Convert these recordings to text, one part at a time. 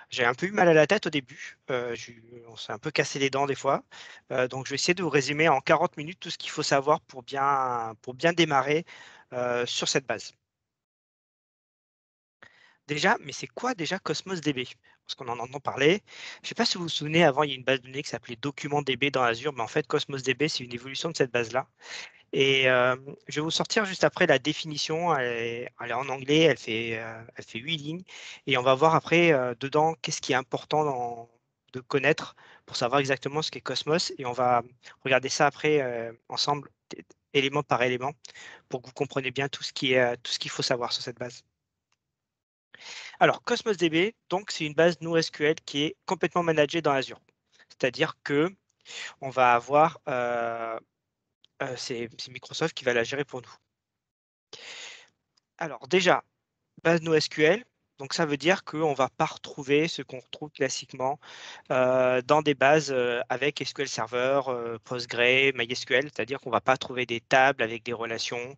J'ai un peu eu mal à la tête au début. On s'est un peu cassé les dents des fois. Donc, je vais essayer de vous résumer en 40 minutes tout ce qu'il faut savoir pour bien démarrer sur cette base. Déjà, mais c'est quoi déjà Cosmos DB? Parce qu'on en entend parler. Je ne sais pas si vous vous souvenez, avant, il y a une base de données qui s'appelait Document DB dans Azure, mais en fait, Cosmos DB, c'est une évolution de cette base-là. Et je vais vous sortir juste après la définition. Elle est en anglais, elle fait 8 lignes. Et on va voir après, dedans, qu'est-ce qui est important de connaître pour savoir exactement ce qu'est Cosmos. Et on va regarder ça après ensemble, élément par élément, pour que vous compreniez bien tout ce qu'il faut savoir sur cette base. Alors, Cosmos DB, donc, c'est une base NoSQL qui est complètement managée dans Azure. C'est-à-dire que on va avoir, c'est Microsoft qui va la gérer pour nous. Alors déjà, base NoSQL, donc ça veut dire qu'on ne va pas retrouver ce qu'on retrouve classiquement dans des bases avec SQL Server, Postgre, MySQL, c'est-à-dire qu'on ne va pas trouver des tables avec des relations,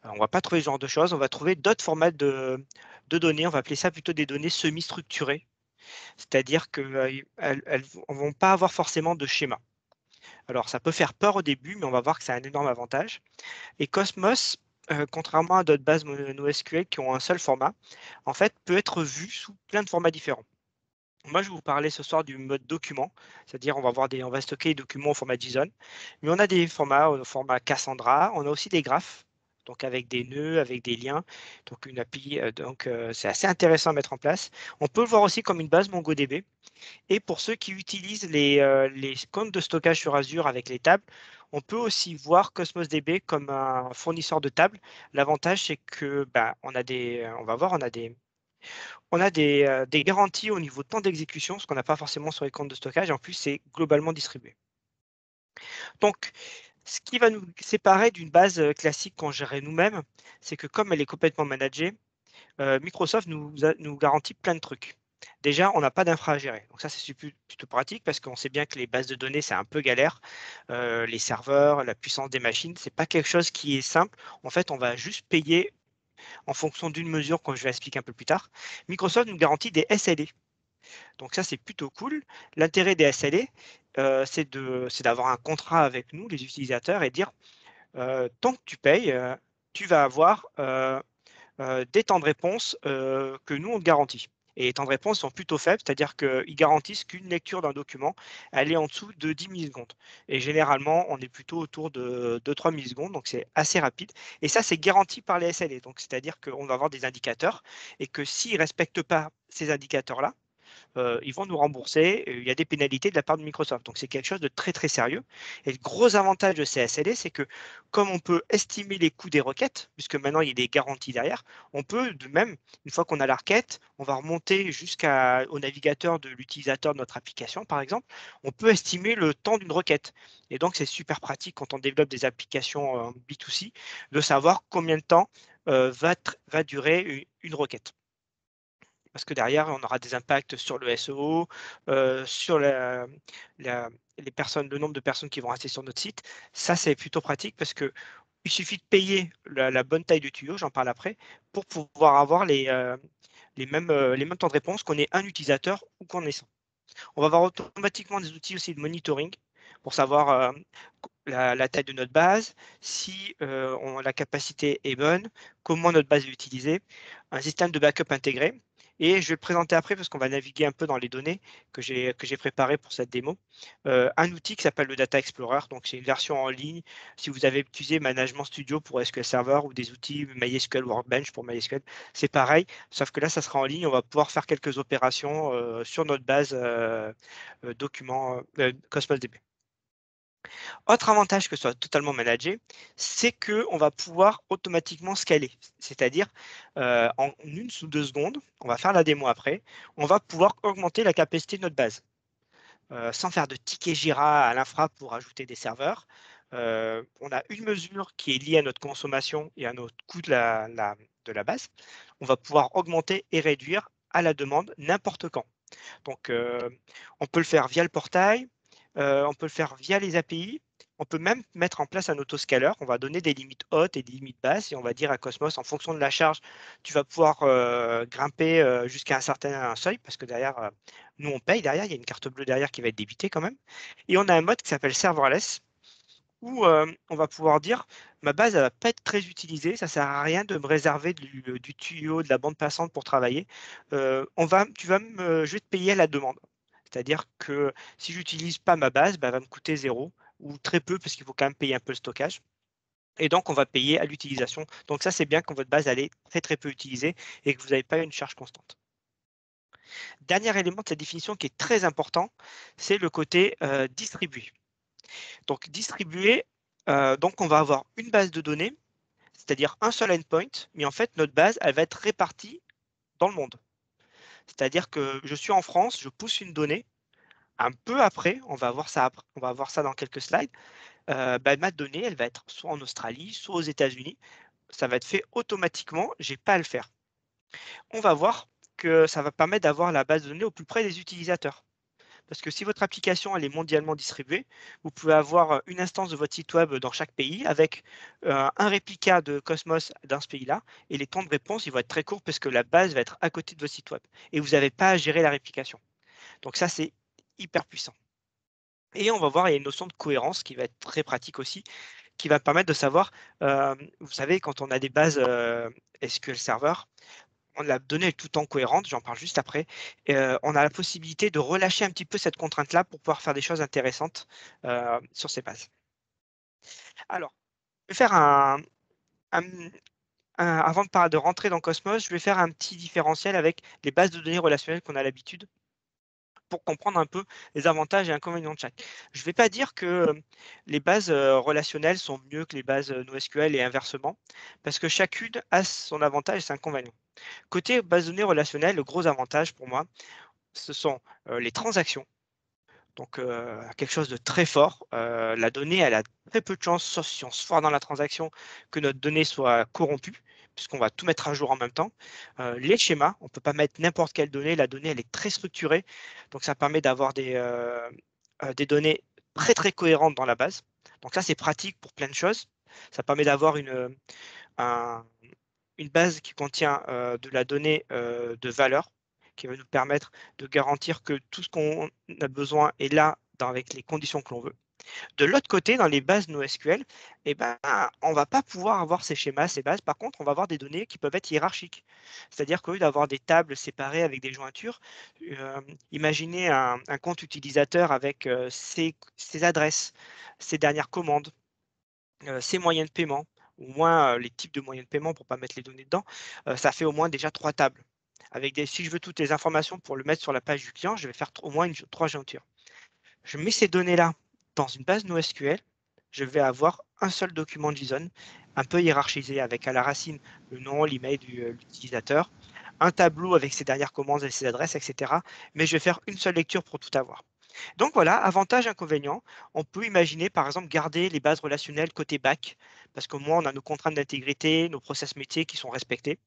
on ne va pas trouver ce genre de choses, on va trouver d'autres formats de données, on va appeler ça plutôt des données semi-structurées, c'est-à-dire qu'elles ne vont pas avoir forcément de schéma. Alors ça peut faire peur au début, mais on va voir que c'est un énorme avantage. Et Cosmos, contrairement à d'autres bases NoSQL qui ont un seul format, en fait, peut être vu sous plein de formats différents. Moi, je vais vous parler ce soir du mode document, c'est-à-dire on va stocker les documents au format JSON, mais on a des formats au format Cassandra, on a aussi des graphes, donc avec des nœuds, avec des liens, donc une API, c'est assez intéressant à mettre en place. On peut le voir aussi comme une base MongoDB, et pour ceux qui utilisent les comptes de stockage sur Azure avec les tables, on peut aussi voir Cosmos DB comme un fournisseur de tables. L'avantage, c'est que on va voir, des garanties au niveau de temps d'exécution, ce qu'on n'a pas forcément sur les comptes de stockage. Et en plus, c'est globalement distribué. Donc, ce qui va nous séparer d'une base classique qu'on gérait nous-mêmes, c'est que comme elle est complètement managée, Microsoft nous garantit plein de trucs. Déjà, on n'a pas d'infra à gérer. Donc ça, c'est plutôt pratique parce qu'on sait bien que les bases de données, c'est un peu galère. Les serveurs, la puissance des machines, c'est pas quelque chose qui est simple. En fait, on va juste payer en fonction d'une mesure que je vais expliquer un peu plus tard. Microsoft nous garantit des SLA. Donc ça, c'est plutôt cool. L'intérêt des SLA, c'est d'avoir un contrat avec nous, les utilisateurs, et dire, tant que tu payes, tu vas avoir des temps de réponse que nous, on te garantit. Et les temps de réponse sont plutôt faibles, c'est-à-dire qu'ils garantissent qu'une lecture d'un document, elle est en dessous de 10 millisecondes. Et généralement, on est plutôt autour de 2-3 millisecondes, donc c'est assez rapide. Et ça, c'est garanti par les SLA. Donc, c'est-à-dire qu'on va avoir des indicateurs et que s'ils ne respectent pas ces indicateurs-là, ils vont nous rembourser. Il y a des pénalités de la part de Microsoft. Donc, c'est quelque chose de très, très sérieux. Et le gros avantage de ces SLA, c'est que comme on peut estimer les coûts des requêtes, puisque maintenant il y a des garanties derrière, on peut de même, une fois qu'on a la requête, on va remonter jusqu'au navigateur de l'utilisateur de notre application, par exemple, on peut estimer le temps d'une requête. Et donc, c'est super pratique quand on développe des applications B2C de savoir combien de temps va durer une requête parce que derrière, on aura des impacts sur le SEO, sur la les personnes, le nombre de personnes qui vont rester sur notre site. Ça, c'est plutôt pratique parce qu'il suffit de payer la bonne taille du tuyau, j'en parle après, pour pouvoir avoir les mêmes temps de réponse qu'on ait un utilisateur ou qu'on ait 100. On va avoir automatiquement des outils aussi de monitoring pour savoir, la taille de notre base, si, la capacité est bonne, comment notre base est utilisée, un système de backup intégré et je vais le présenter après parce qu'on va naviguer un peu dans les données que j'ai préparées pour cette démo. Un outil qui s'appelle le Data Explorer, donc c'est une version en ligne. Si vous avez utilisé Management Studio pour SQL Server ou des outils MySQL Workbench pour MySQL, c'est pareil, sauf que là, ça sera en ligne. On va pouvoir faire quelques opérations, sur notre base, Cosmos DB. Autre avantage que ce soit totalement managé, c'est qu'on va pouvoir automatiquement scaler. C'est-à-dire, en 1 ou 2 secondes, on va faire la démo après, on va pouvoir augmenter la capacité de notre base, sans faire de tickets Jira à l'infra pour ajouter des serveurs. On a une mesure qui est liée à notre consommation et à notre coût de la base. On va pouvoir augmenter et réduire à la demande n'importe quand. Donc, on peut le faire via le portail, on peut le faire via les API, On peut même mettre en place un autoscaler. On va donner des limites hautes et des limites basses et on va dire à Cosmos, en fonction de la charge, tu vas pouvoir grimper jusqu'à un certain seuil parce que derrière, nous, on paye derrière. Il y a une carte bleue derrière qui va être débitée quand même. Et on a un mode qui s'appelle serverless où on va pouvoir dire ma base ne va pas être très utilisée, ça ne sert à rien de me réserver du tuyau, de la bande passante pour travailler. Je vais te payer à la demande. C'est-à-dire que si je n'utilise pas ma base, bah, elle va me coûter zéro ou très peu parce qu'il faut quand même payer un peu le stockage. Et donc, on va payer à l'utilisation. Donc ça, c'est bien quand votre base elle est très très peu utilisée et que vous n'avez pas une charge constante. Dernier élément de cette définition qui est très important, c'est le côté distribué. Donc distribué, donc on va avoir une base de données, c'est-à-dire un seul endpoint, mais en fait notre base, elle va être répartie dans le monde. C'est-à-dire que je suis en France, je pousse une donnée, un peu après, on va voir ça dans quelques slides, bah, ma donnée, elle va être soit en Australie, soit aux États-Unis. Ça va être fait automatiquement, j'ai pas à le faire. On va voir que ça va permettre d'avoir la base de données au plus près des utilisateurs. Parce que si votre application elle est mondialement distribuée, vous pouvez avoir une instance de votre site web dans chaque pays avec un réplica de Cosmos dans ce pays-là. Et les temps de réponse ils vont être très courts parce que la base va être à côté de votre site web. Et vous n'avez pas à gérer la réplication. Donc ça, c'est hyper puissant. Et on va voir, il y a une notion de cohérence qui va être très pratique aussi, qui va permettre de savoir, vous savez, quand on a des bases SQL Server, la donnée est tout le temps cohérente, j'en parle juste après. On a la possibilité de relâcher un petit peu cette contrainte-là pour pouvoir faire des choses intéressantes sur ces bases. Alors, je vais faire avant de rentrer dans Cosmos, je vais faire un petit différentiel avec les bases de données relationnelles qu'on a l'habitude pour comprendre un peu les avantages et inconvénients de chaque. Je ne vais pas dire que les bases relationnelles sont mieux que les bases NoSQL et inversement, parce que chacune a son avantage et ses inconvénients. Côté base de données relationnelle, le gros avantage pour moi, ce sont les transactions. Donc, quelque chose de très fort. La donnée, elle a très peu de chances, sauf si on se foire dans la transaction, que notre donnée soit corrompue, puisqu'on va tout mettre à jour en même temps. Les schémas, on ne peut pas mettre n'importe quelle donnée. La donnée, elle est très structurée. Donc, ça permet d'avoir des données très, très cohérentes dans la base. Donc, ça, c'est pratique pour plein de choses. Ça permet d'avoir un- une base qui contient de la donnée de valeur, qui va nous permettre de garantir que tout ce qu'on a besoin est là avec les conditions que l'on veut. De l'autre côté, dans les bases NoSQL, eh ben, on ne va pas pouvoir avoir ces schémas, ces bases. Par contre, on va avoir des données qui peuvent être hiérarchiques. C'est-à-dire qu'au lieu d'avoir des tables séparées avec des jointures, imaginez un compte utilisateur avec ses adresses, ses dernières commandes, ses moyens de paiement, au moins les types de moyens de paiement pour ne pas mettre les données dedans, ça fait au moins déjà 3 tables. Si je veux toutes les informations pour le mettre sur la page du client, je vais faire au moins 3 jointures. Je mets ces données-là dans une base NoSQL, je vais avoir un seul document JSON, un peu hiérarchisé avec à la racine le nom, l'email de l'utilisateur, un tableau avec ses dernières commandes et ses adresses, etc. Mais je vais faire une seule lecture pour tout avoir. Donc voilà, avantages, inconvénients. On peut imaginer par exemple garder les bases relationnelles côté back, parce qu'au moins on a nos contraintes d'intégrité, nos process métiers qui sont respectés.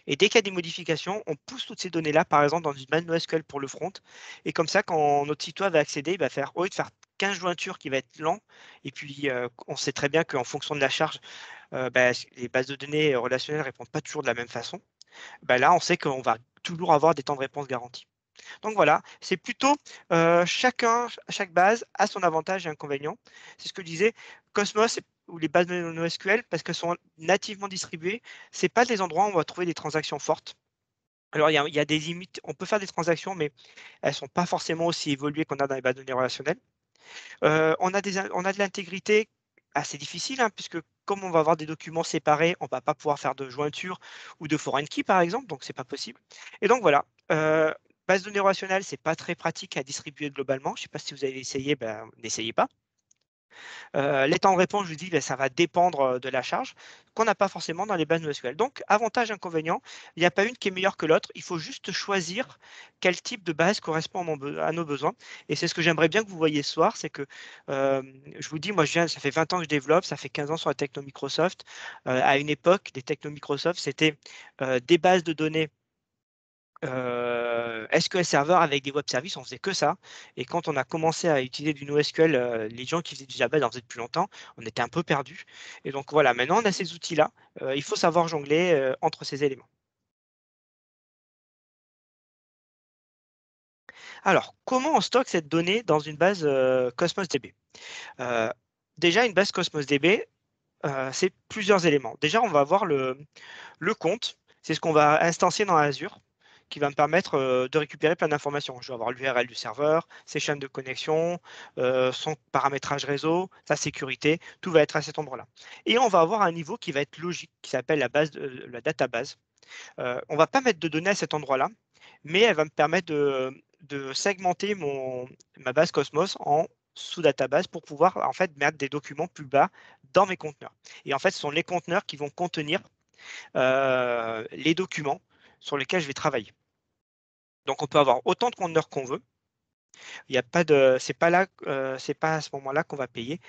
Et dès qu'il y a des modifications, on pousse toutes ces données-là, par exemple, dans une base NoSQL pour le front. Et comme ça, quand notre site web va accéder, il va faire, au lieu de faire 15 jointures qui va être lent, et puis on sait très bien qu'en fonction de la charge, les bases de données relationnelles ne répondent pas toujours de la même façon. Là, on sait qu'on va toujours avoir des temps de réponse garantis. Donc voilà, c'est plutôt chaque base a son avantage et inconvénient. C'est ce que je disais, Cosmos ou les bases de NoSQL, parce qu'elles sont nativement distribuées, c'est pas des endroits où on va trouver des transactions fortes. Alors, il y a des limites, on peut faire des transactions, mais elles ne sont pas forcément aussi évoluées qu'on a dans les bases de données relationnelles. On a de l'intégrité assez difficile, hein, puisque comme on va avoir des documents séparés, on ne va pas pouvoir faire de jointure ou de foreign key, par exemple, donc c'est pas possible. Et donc voilà, base de données relationnelle, c'est pas très pratique à distribuer globalement. Je ne sais pas si vous avez essayé, n'essayez pas. Les temps de réponse, je vous dis, ça va dépendre de la charge qu'on n'a pas forcément dans les bases NoSQL. Donc, avantage, inconvénient, il n'y a pas une qui est meilleure que l'autre. Il faut juste choisir quel type de base correspond à nos besoins. Et c'est ce que j'aimerais bien que vous voyiez ce soir, c'est que je vous dis, moi, ça fait 20 ans que je développe, ça fait 15 ans sur la techno Microsoft. À une époque, les techno Microsoft, c'était des bases de données SQL Server avec des web services, on faisait que ça. Et quand on a commencé à utiliser du NoSQL, les gens qui faisaient du Java, ils en faisaient depuis longtemps, on était un peu perdus. Et donc voilà, maintenant on a ces outils-là. Il faut savoir jongler entre ces éléments. Alors, comment on stocke cette donnée dans une base Cosmos DB? Heu, Déjà, une base Cosmos DB, c'est plusieurs éléments. Déjà, on va avoir le compte, c'est ce qu'on va instancier dans Azure, qui va me permettre, de récupérer plein d'informations. Je vais avoir l'URL du serveur, ses chaînes de connexion, son paramétrage réseau, sa sécurité, tout va être à cet endroit-là. Et on va avoir un niveau qui va être logique, qui s'appelle la database. On va pas mettre de données à cet endroit-là, mais elle va me permettre de segmenter ma base Cosmos en sous-database pour pouvoir en fait mettre des documents plus bas dans mes conteneurs. Et en fait, ce sont les conteneurs qui vont contenir les documents sur lesquels je vais travailler. Donc on peut avoir autant de conteneurs qu'on veut. Il y a pas de, c'est pas là, c'est pas à ce moment-là qu'on va payer.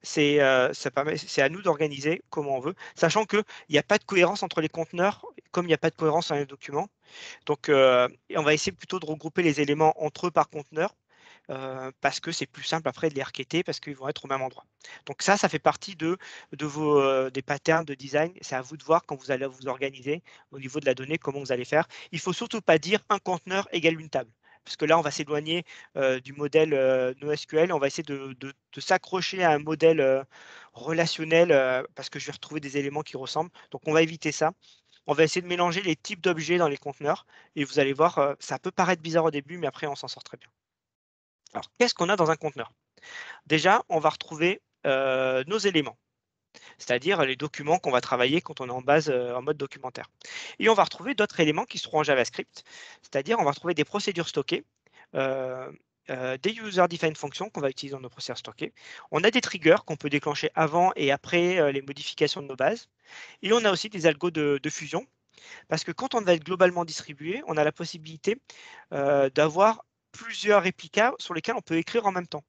C'est à nous d'organiser comment on veut, sachant qu'il n'y a pas de cohérence entre les conteneurs, comme il n'y a pas de cohérence dans les documents. Donc, on va essayer plutôt de regrouper les éléments entre eux par conteneur, parce que c'est plus simple après de les requêter parce qu'ils vont être au même endroit. Donc ça fait partie des patterns de design. C'est à vous de voir quand vous allez vous organiser au niveau de la donnée, comment vous allez faire. Il faut surtout pas dire un conteneur égale une table. Parce que là, on va s'éloigner du modèle NoSQL. On va essayer de s'accrocher à un modèle relationnel parce que je vais retrouver des éléments qui ressemblent. Donc, on va éviter ça. On va essayer de mélanger les types d'objets dans les conteneurs et vous allez voir, ça peut paraître bizarre au début, mais après, on s'en sort très bien. Alors, qu'est-ce qu'on a dans un conteneur? Déjà, on va retrouver nos éléments, c'est-à-dire les documents qu'on va travailler quand on est en base en mode documentaire. Et on va retrouver d'autres éléments qui seront en JavaScript, c'est-à-dire on va retrouver des procédures stockées, euh, des user-defined functions qu'on va utiliser dans nos procédures stockées. On a des triggers qu'on peut déclencher avant et après les modifications de nos bases. Et on a aussi des algos de fusion, parce que quand on va être globalement distribué, on a la possibilité d'avoir plusieurs réplicas sur lesquels on peut écrire en même temps.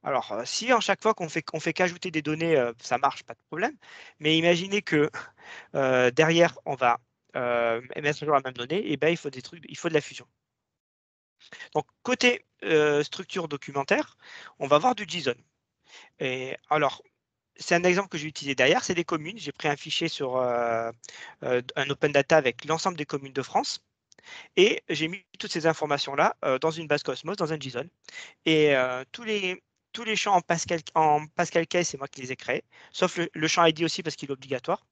Alors, si à chaque fois qu'on fait qu'ajouter des données, ça marche, pas de problème. Mais imaginez que derrière, on va mettre toujours la même donnée, et ben, il faut de la fusion. Donc, côté structure documentaire, on va avoir du JSON. Et alors, c'est un exemple que j'ai utilisé derrière, c'est des communes. J'ai pris un fichier sur un open data avec l'ensemble des communes de France. Et j'ai mis toutes ces informations-là dans une base Cosmos, dans un JSON. Et tous les champs en Pascal Case, c'est moi qui les ai créés, sauf le champ ID aussi parce qu'il est obligatoire.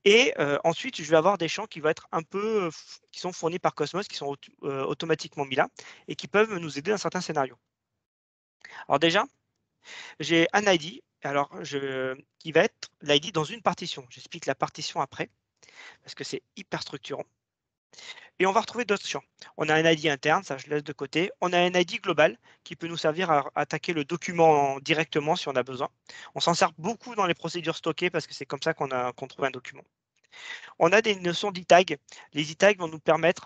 Et ensuite, je vais avoir des champs qui vont être un peu, qui sont fournis par Cosmos, qui sont automatiquement mis là et qui peuvent nous aider dans certains scénarios. Alors déjà, j'ai un ID, qui va être l'ID dans une partition. J'explique la partition après parce que c'est hyper structurant. Et on va retrouver d'autres champs. On a un ID interne, ça je laisse de côté. On a un ID global qui peut nous servir à attaquer le document directement si on a besoin. On s'en sert beaucoup dans les procédures stockées parce que c'est comme ça qu'on trouve un document. On a des notions d'e-tag. Les e-tags vont nous permettre,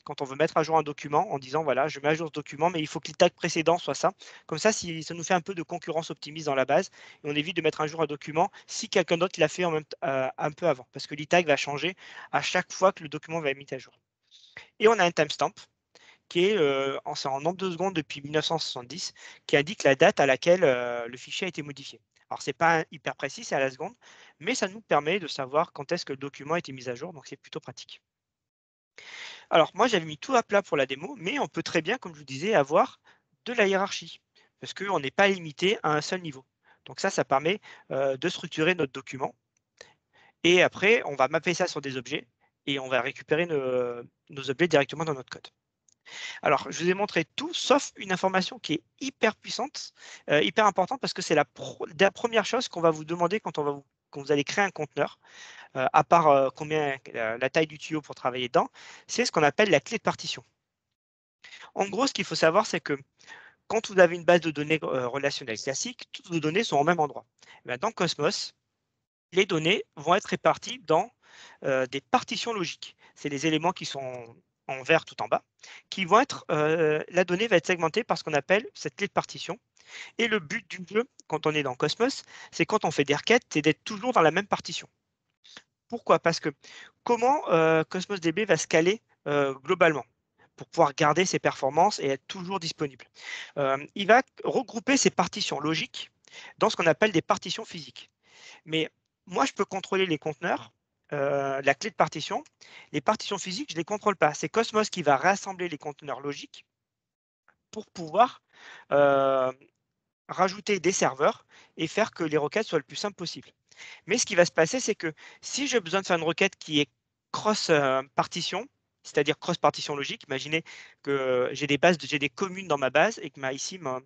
quand on veut mettre à jour un document, en disant voilà, je mets à jour ce document, mais il faut que l'e-tag précédent soit ça. Comme ça, si ça nous fait un peu de concurrence optimise dans la base, et on évite de mettre à jour un document si quelqu'un d'autre l'a fait un peu avant, parce que l'e-tag va changer à chaque fois que le document va être mis à jour. Et on a un timestamp qui est c'est en nombre de secondes depuis 1970, qui indique la date à laquelle le fichier a été modifié. Alors, ce n'est pas hyper précis, c'est à la seconde, mais ça nous permet de savoir quand est-ce que le document a été mis à jour, donc c'est plutôt pratique. Alors, moi, j'avais mis tout à plat pour la démo, mais on peut très bien, comme je vous disais, avoir de la hiérarchie, parce qu'on n'est pas limité à un seul niveau. Donc ça permet de structurer notre document. Et après, on va mapper ça sur des objets, et on va récupérer nos objets directement dans notre code. Alors, je vous ai montré tout sauf une information qui est hyper puissante, hyper importante parce que c'est la première chose qu'on va vous demander quand vous allez créer un conteneur, à part combien la taille du tuyau pour travailler dedans, c'est ce qu'on appelle la clé de partition. En gros, ce qu'il faut savoir, c'est que quand vous avez une base de données relationnelle classique, toutes vos données sont au même endroit. Eh bien, dans Cosmos, les données vont être réparties dans des partitions logiques. C'est les éléments qui sont en vert tout en bas, qui vont être, la donnée va être segmentée par ce qu'on appelle cette clé de partition. Et le but du jeu, quand on est dans Cosmos, c'est quand on fait des requêtes, c'est d'être toujours dans la même partition. Pourquoi? Parce que comment Cosmos DB va scaler globalement, pour pouvoir garder ses performances et être toujours disponible. Il va regrouper ses partitions logiques dans ce qu'on appelle des partitions physiques. Mais moi, je peux contrôler les conteneurs, la clé de partition. Les partitions physiques, je ne les contrôle pas. C'est Cosmos qui va rassembler les conteneurs logiques pour pouvoir rajouter des serveurs et faire que les requêtes soient le plus simples possible. Mais ce qui va se passer, c'est que si j'ai besoin de faire une requête qui est cross partition, c'est-à-dire cross partition logique, imaginez que j'ai des communes dans ma base et que ici ma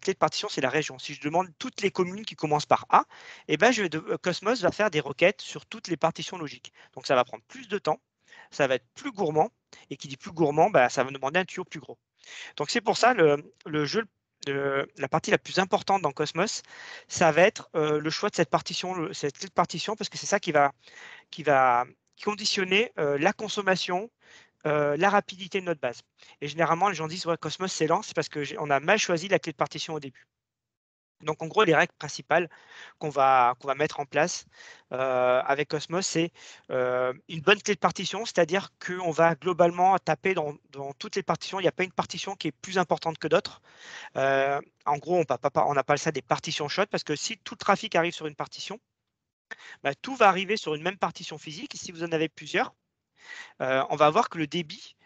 clé de partition c'est la région. Si je demande toutes les communes qui commencent par A, eh ben Cosmos va faire des requêtes sur toutes les partitions logiques. Donc ça va prendre plus de temps, ça va être plus gourmand, et qui dit plus gourmand, bah, ça va me demander un tuyau plus gros. Donc c'est pour ça le jeu, la partie la plus importante dans Cosmos, ça va être le choix de cette partition, cette clé de partition, parce que c'est ça qui va conditionner la consommation, la rapidité de notre base. Et généralement, les gens disent ouais, Cosmos c'est lent, c'est parce qu'on a mal choisi la clé de partition au début. Donc en gros, les règles principales qu'on va mettre en place avec Cosmos, c'est une bonne clé de partition, c'est-à-dire qu'on va globalement taper dans toutes les partitions. Il n'y a pas une partition qui est plus importante que d'autres. En gros, on appelle ça des partitions shot parce que si tout le trafic arrive sur une partition, bah, tout va arriver sur une même partition physique. Et si vous en avez plusieurs, on va voir que le débit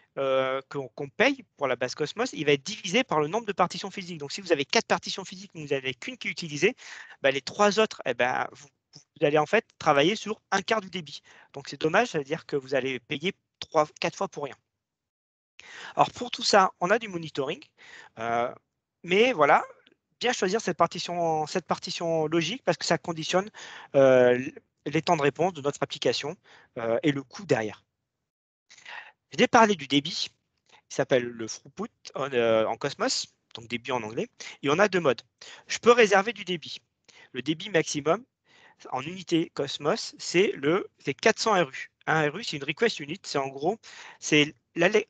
qu'on paye pour la base Cosmos, il va être divisé par le nombre de partitions physiques. Donc, si vous avez 4 partitions physiques, mais vous n'avez qu'une qui est utilisée, bah, les 3 autres, eh ben, vous allez en fait travailler sur un quart du débit. Donc, c'est dommage, ça veut dire que vous allez payer 4 fois pour rien. Alors, pour tout ça, on a du monitoring. Mais voilà, bien choisir cette partition logique parce que ça conditionne les temps de réponse de notre application et le coût derrière. Je vais parler du débit, qui s'appelle le throughput en Cosmos, donc débit en anglais, et on a 2 modes. Je peux réserver du débit. Le débit maximum en unité Cosmos, c'est 400 RU. 1 RU, c'est une request unit, c'est en gros, c'est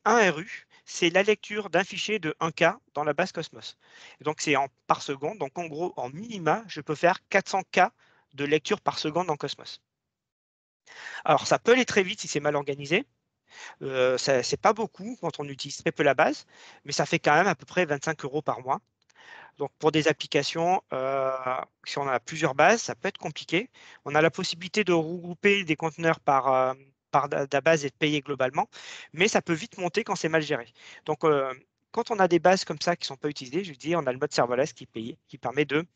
1 RU, c'est la lecture d'un fichier de 1K dans la base Cosmos. Et donc c'est par seconde, donc en gros, en minima, je peux faire 400K de lecture par seconde en Cosmos. Alors ça peut aller très vite si c'est mal organisé, c'est pas beaucoup quand on utilise très peu la base, mais ça fait quand même à peu près 25 € par mois. Donc pour des applications, si on a plusieurs bases, ça peut être compliqué. On a la possibilité de regrouper des conteneurs par la base et de payer globalement, mais ça peut vite monter quand c'est mal géré. Donc quand on a des bases comme ça qui ne sont pas utilisées, je dis on a le mode serverless qui permet de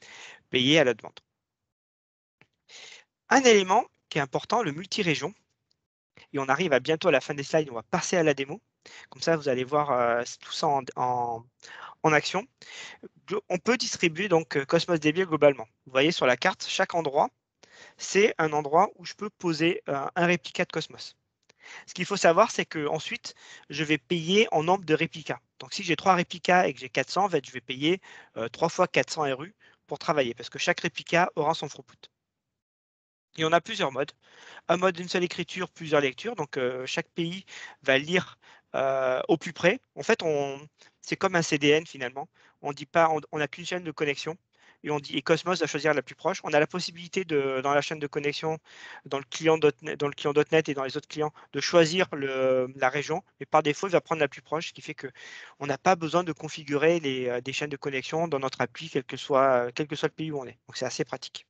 payer à la demande. Un élément qui est important, le multi-région, et on arrive bientôt à la fin des slides, on va passer à la démo. Comme ça, vous allez voir tout ça en action. On peut distribuer donc Cosmos DB globalement. Vous voyez sur la carte, chaque endroit, c'est un endroit où je peux poser un réplica de Cosmos. Ce qu'il faut savoir, c'est qu'ensuite, je vais payer en nombre de réplicas. Donc, si j'ai 3 réplicas et que j'ai 400, en fait, je vais payer 3 fois 400 RU pour travailler, parce que chaque réplica aura son throughput. Et on a plusieurs modes. Un mode d'une seule écriture, plusieurs lectures. Donc, chaque pays va lire au plus près. En fait, c'est comme un CDN finalement. On dit pas, on n'a qu'une chaîne de connexion. Et Cosmos va choisir la plus proche. On a la possibilité dans la chaîne de connexion, dans le client .NET et dans les autres clients, de choisir la région. Mais par défaut, il va prendre la plus proche, ce qui fait qu'on n'a pas besoin de configurer des chaînes de connexion dans notre appli, quel que soit le pays où on est. Donc, c'est assez pratique.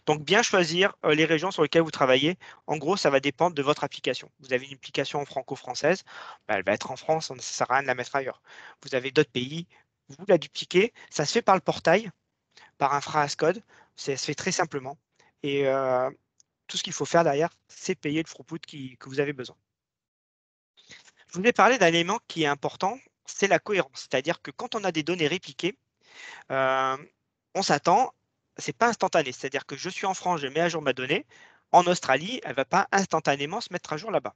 Donc, bien choisir les régions sur lesquelles vous travaillez. En gros, ça va dépendre de votre application. Vous avez une application franco-française, bah, elle va être en France, ça ne sert à rien de la mettre ailleurs. Vous avez d'autres pays, vous la dupliquez. Ça se fait par le portail, par infra as code. Ça se fait très simplement. Et tout ce qu'il faut faire derrière, c'est payer le throughput que vous avez besoin. Je voulais parler d'un élément qui est important, c'est la cohérence. C'est-à-dire que quand on a des données répliquées, on s'attend, c'est pas instantané. C'est-à-dire que je suis en France, je mets à jour ma donnée. En Australie, elle ne va pas instantanément se mettre à jour là-bas.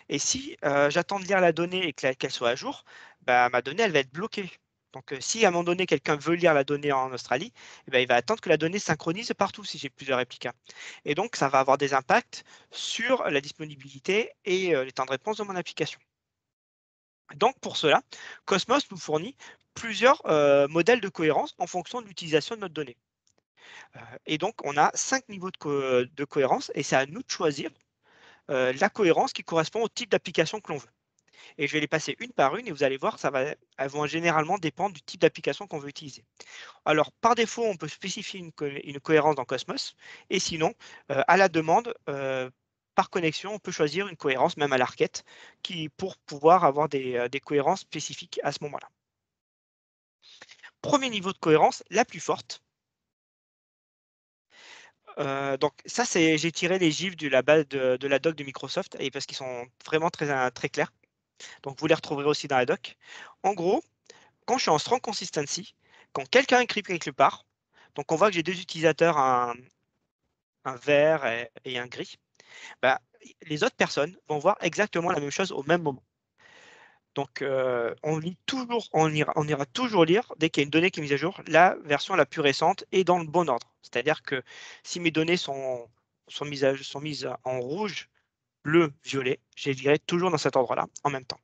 Et si j'attends de lire la donnée et qu'elle soit à jour, bah, ma donnée, elle va être bloquée. Donc, si à un moment donné, quelqu'un veut lire la donnée en Australie, eh ben, il va attendre que la donnée synchronise partout si j'ai plusieurs réplicas. Et donc, ça va avoir des impacts sur la disponibilité et les temps de réponse de mon application. Donc, pour cela, Cosmos nous fournit plusieurs modèles de cohérence en fonction de l'utilisation de notre donnée. Et donc, on a 5 niveaux de cohérence et c'est à nous de choisir la cohérence qui correspond au type d'application que l'on veut. Et je vais les passer une par une et vous allez voir, elles vont généralement dépendre du type d'application qu'on veut utiliser. Alors, par défaut, on peut spécifier une cohérence dans Cosmos et sinon, à la demande, par connexion, on peut choisir une cohérence, même à la requête, pour pouvoir avoir des cohérences spécifiques à ce moment-là. Premier niveau de cohérence, la plus forte. Donc ça, j'ai tiré les gifs de la base de la doc de Microsoft et parce qu'ils sont vraiment très clairs. Donc vous les retrouverez aussi dans la doc. En gros, quand je suis en strong consistency, quand quelqu'un écrit quelque part, donc on voit que j'ai deux utilisateurs, un vert et un gris, bah, les autres personnes vont voir exactement la même chose au même moment. Donc on ira toujours lire, dès qu'il y a une donnée qui est mise à jour, la version la plus récente et dans le bon ordre. C'est-à-dire que si mes données sont mises en rouge, bleu, violet, je les lirai toujours dans cet ordre-là en même temps.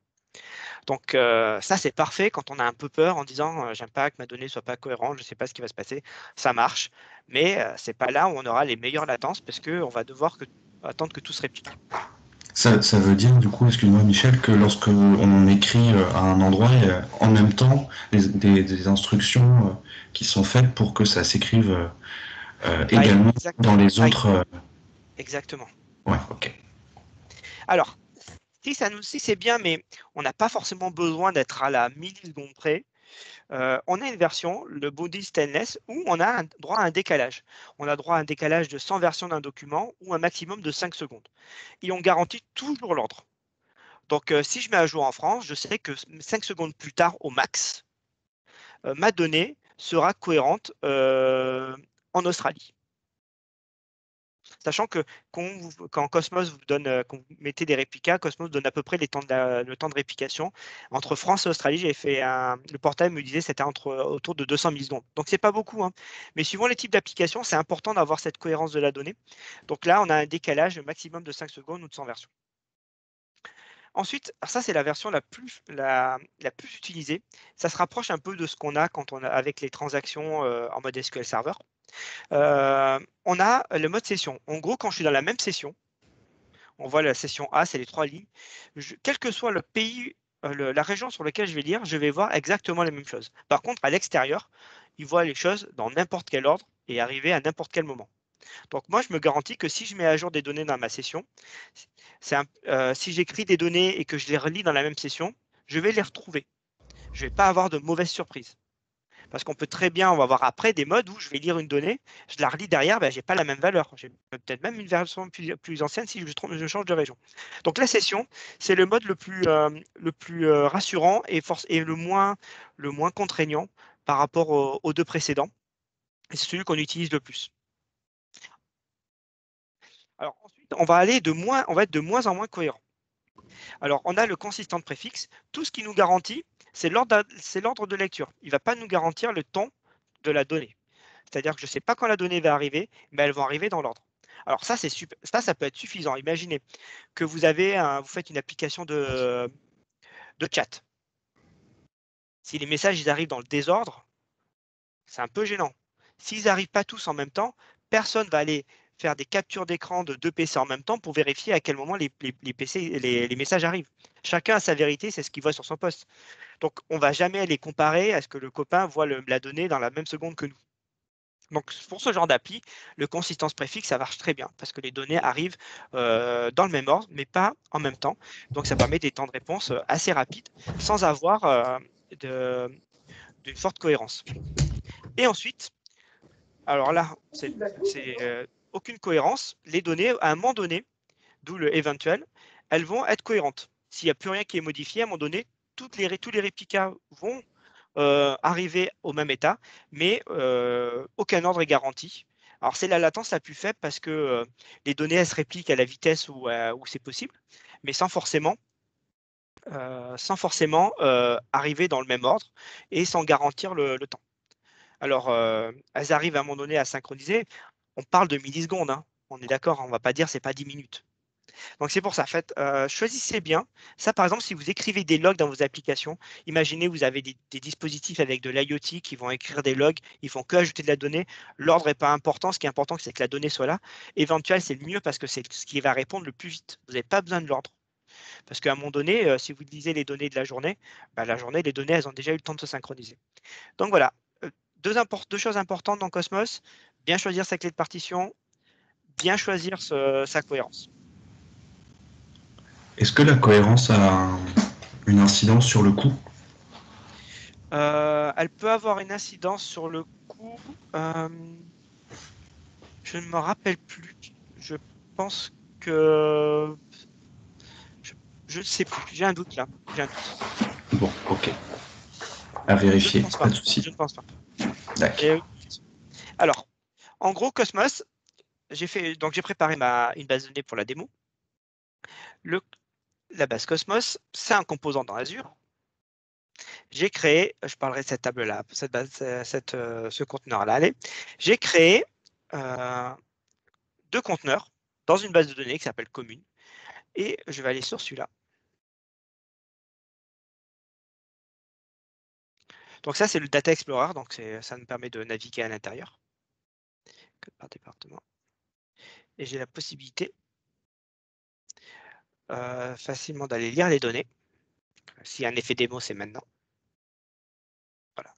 Donc ça, c'est parfait quand on a un peu peur en disant j'aime pas que ma donnée soit pas cohérente, je ne sais pas ce qui va se passer. Ça marche, mais c'est pas là où on aura les meilleures latences parce qu'on va devoir attendre que tout se réplique. Ça veut dire, du coup, excuse-moi Michel, que lorsque on écrit à un endroit, il y a en même temps des instructions qui sont faites pour que ça s'écrive Ah, également dans les ah, autres. exactement. Ouais, ok. Alors, si c'est bien, mais on n'a pas forcément besoin d'être à la milliseconde près. On a une version, le body stainless, où on a droit à un décalage. On a droit à un décalage de 100 versions d'un document ou un maximum de 5 secondes. Et on garantit toujours l'ordre. Donc, si je mets à jour en France, je sais que 5 secondes plus tard, au max, ma donnée sera cohérente en Australie. Sachant que quand Cosmos vous donne, quand vous mettez des réplicas, Cosmos donne à peu près le temps de réplication. Entre France et Australie, le portail me disait que c'était autour de 200 millisecondes. Donc, c'est pas beaucoup, hein. Mais suivant les types d'applications, c'est important d'avoir cette cohérence de la donnée. Donc là, on a un décalage maximum de 5 secondes ou de 100 versions. Ensuite, ça c'est la version la plus utilisée. Ça se rapproche un peu de ce qu'on a avec les transactions en mode SQL Server. On a le mode session. En gros, quand je suis dans la même session, on voit la session A, c'est les 3 lignes. Quel que soit le pays, la région sur laquelle je vais lire, je vais voir exactement les mêmes choses. Par contre, à l'extérieur, il voit les choses dans n'importe quel ordre et arriver à n'importe quel moment. Donc moi, je me garantis que si je mets à jour des données dans ma session, si j'écris des données et que je les relis dans la même session, je vais les retrouver. Je ne vais pas avoir de mauvaises surprises. Parce qu'on peut très bien, on va voir après des modes où je vais lire une donnée, je la relis derrière, ben, je n'ai pas la même valeur. J'ai peut-être même une version plus ancienne si je change de région. Donc la session, c'est le mode le plus rassurant et le moins contraignant par rapport aux deux précédents. Et c'est celui qu'on utilise le plus. Alors ensuite, on va être de moins en moins cohérent. Alors, on a le consistant préfixe. Tout ce qui nous garantit, c'est l'ordre de lecture. Il ne va pas nous garantir le temps de la donnée. C'est-à-dire que je ne sais pas quand la donnée va arriver, mais elle va arriver dans l'ordre. Alors ça, ça peut être suffisant. Imaginez que vous faites une application de chat. Si les messages ils arrivent dans le désordre, c'est un peu gênant. S'ils n'arrivent pas tous en même temps, personne ne va aller faire des captures d'écran de deux PC en même temps pour vérifier à quel moment les messages arrivent. Chacun a sa vérité, c'est ce qu'il voit sur son poste. Donc, on ne va jamais les comparer à ce que le copain voit la donnée dans la même seconde que nous. Donc, pour ce genre d'appli, le consistance préfixe, ça marche très bien parce que les données arrivent dans le même ordre, mais pas en même temps. Donc, ça permet des temps de réponse assez rapides sans avoir d'une forte cohérence. Et ensuite, alors là, c'est aucune cohérence. Les données, à un moment donné, d'où le éventuel, elles vont être cohérentes. S'il n'y a plus rien qui est modifié, à un moment donné, tous les réplicas vont arriver au même état, mais aucun ordre est garanti. Alors, c'est la latence la plus faible parce que les données, elles se répliquent à la vitesse où c'est possible, mais sans forcément arriver dans le même ordre et sans garantir le temps. Alors, elles arrivent à un moment donné à synchroniser. On parle de millisecondes, hein. On est d'accord, on ne va pas dire c'est pas 10 minutes. Donc, c'est pour ça, choisissez bien. Ça, par exemple, si vous écrivez des logs dans vos applications, imaginez vous avez des dispositifs avec de l'IoT qui vont écrire des logs, ils font que ajouter de la donnée. L'ordre n'est pas important. Ce qui est important, c'est que la donnée soit là. Éventuel, c'est le mieux parce que c'est ce qui va répondre le plus vite. Vous n'avez pas besoin de l'ordre. Parce qu'à un moment donné, si vous lisez les données de la journée, les données, elles ont déjà eu le temps de se synchroniser. Donc voilà, deux choses importantes dans Cosmos, bien choisir sa clé de partition, bien choisir sa cohérence. Est-ce que la cohérence a une incidence sur le coût? Elle peut avoir une incidence sur le coût. Je ne me rappelle plus. Je pense que... Je ne sais plus. J'ai un doute là. J'ai un doute. Bon, ok. À Je ne vérifier, pense pas pas. de souci. Je ne pense pas. D'accord. Alors, en gros, Cosmos, j'ai préparé une base de données pour la démo. La base Cosmos, c'est un composant dans Azure. J'ai créé, je parlerai de cette table-là, ce conteneur-là. Allez, j'ai créé deux conteneurs dans une base de données qui s'appelle commune. Et je vais aller sur celui-là. Donc ça, c'est le Data Explorer. Donc ça nous permet de naviguer à l'intérieur. Code par département. Et j'ai la possibilité facilement d'aller lire les données. S'il y a un effet démo, c'est maintenant. Voilà.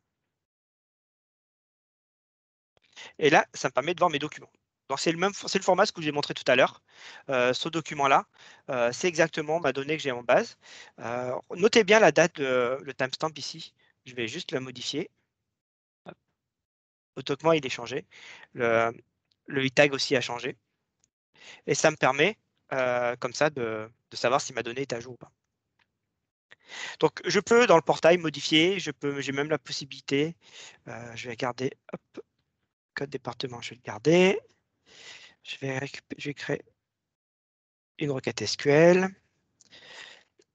Et là, ça me permet de voir mes documents. Donc c'est le format que je vous ai montré tout à l'heure. Ce document-là, c'est exactement ma donnée que j'ai en base. Notez bien la date, le timestamp ici. Je vais juste la modifier. Hop. Automatiquement, il est changé. Le e-tag aussi a changé. Et ça me permet, comme ça, de savoir si ma donnée est à jour ou pas. Donc, je peux, dans le portail, modifier. J'ai même la possibilité. Je vais garder, hop, code département, je vais le garder. Je vais créer une requête SQL.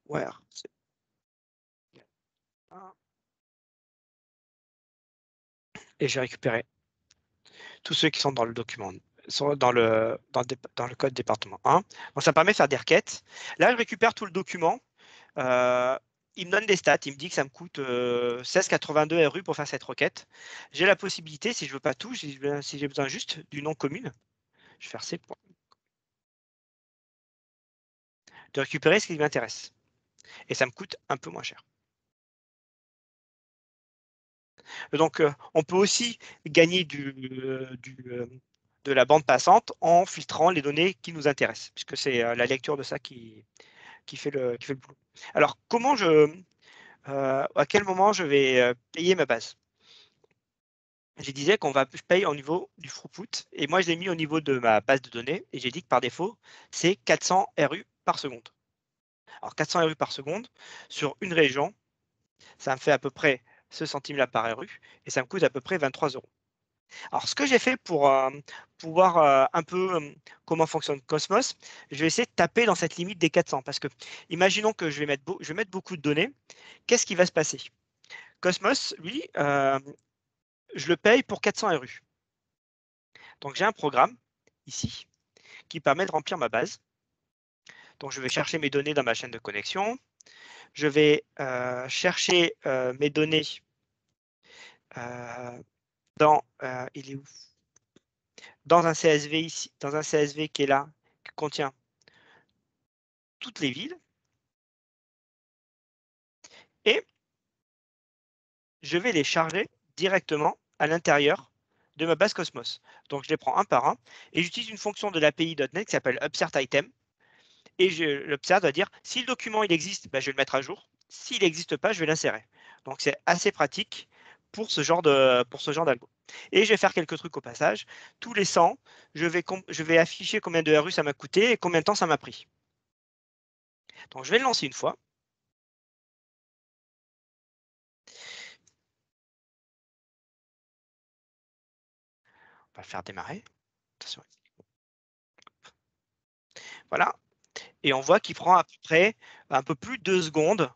Where et je vais récupérer tous ceux qui sont dans le document, sont dans le code département 1. Donc, ça me permet de faire des requêtes. Là, je récupère tout le document. Il me donne des stats. Il me dit que ça me coûte 16,82 RU pour faire cette requête. J'ai la possibilité, si je ne veux pas tout, si j'ai besoin juste du nom commune, je vais faire C. De récupérer ce qui m'intéresse. Et ça me coûte un peu moins cher. Donc, on peut aussi gagner de la bande passante en filtrant les données qui nous intéressent, puisque c'est la lecture de ça qui fait le boulot. Alors, à quel moment je vais payer ma base? Je disais je paye au niveau du throughput, et moi je l'ai mis au niveau de ma base de données, et j'ai dit que par défaut, c'est 400 RU par seconde. Alors 400 RU par seconde, sur une région, ça me fait à peu près ce centime-là par RU, et ça me coûte à peu près 23 €. Alors, ce que j'ai fait pour voir un peu comment fonctionne Cosmos, je vais essayer de taper dans cette limite des 400, parce que imaginons que je vais mettre beaucoup de données, qu'est-ce qui va se passer? Cosmos, lui, je le paye pour 400 RU. Donc, j'ai un programme ici qui permet de remplir ma base. Donc, je vais chercher mes données dans ma chaîne de connexion. Je vais chercher mes données il est où? Dans un CSV ici, dans un CSV qui est là, qui contient toutes les villes. Et je vais les charger directement à l'intérieur de ma base Cosmos. Donc, je les prends un par un et j'utilise une fonction de l'API.NET qui s'appelle UpSertItem. Et l'UpSert va dire, si le document il existe, je vais le mettre à jour. S'il n'existe pas, je vais l'insérer. Donc, c'est assez pratique pour ce genre d'algo. Et je vais faire quelques trucs au passage. Tous les 100, je vais afficher combien de RU ça m'a coûté et combien de temps ça m'a pris. Donc, je vais le lancer une fois. On va le faire démarrer. Attention. Voilà. Et on voit qu'il prend à peu près un peu plus de 2 secondes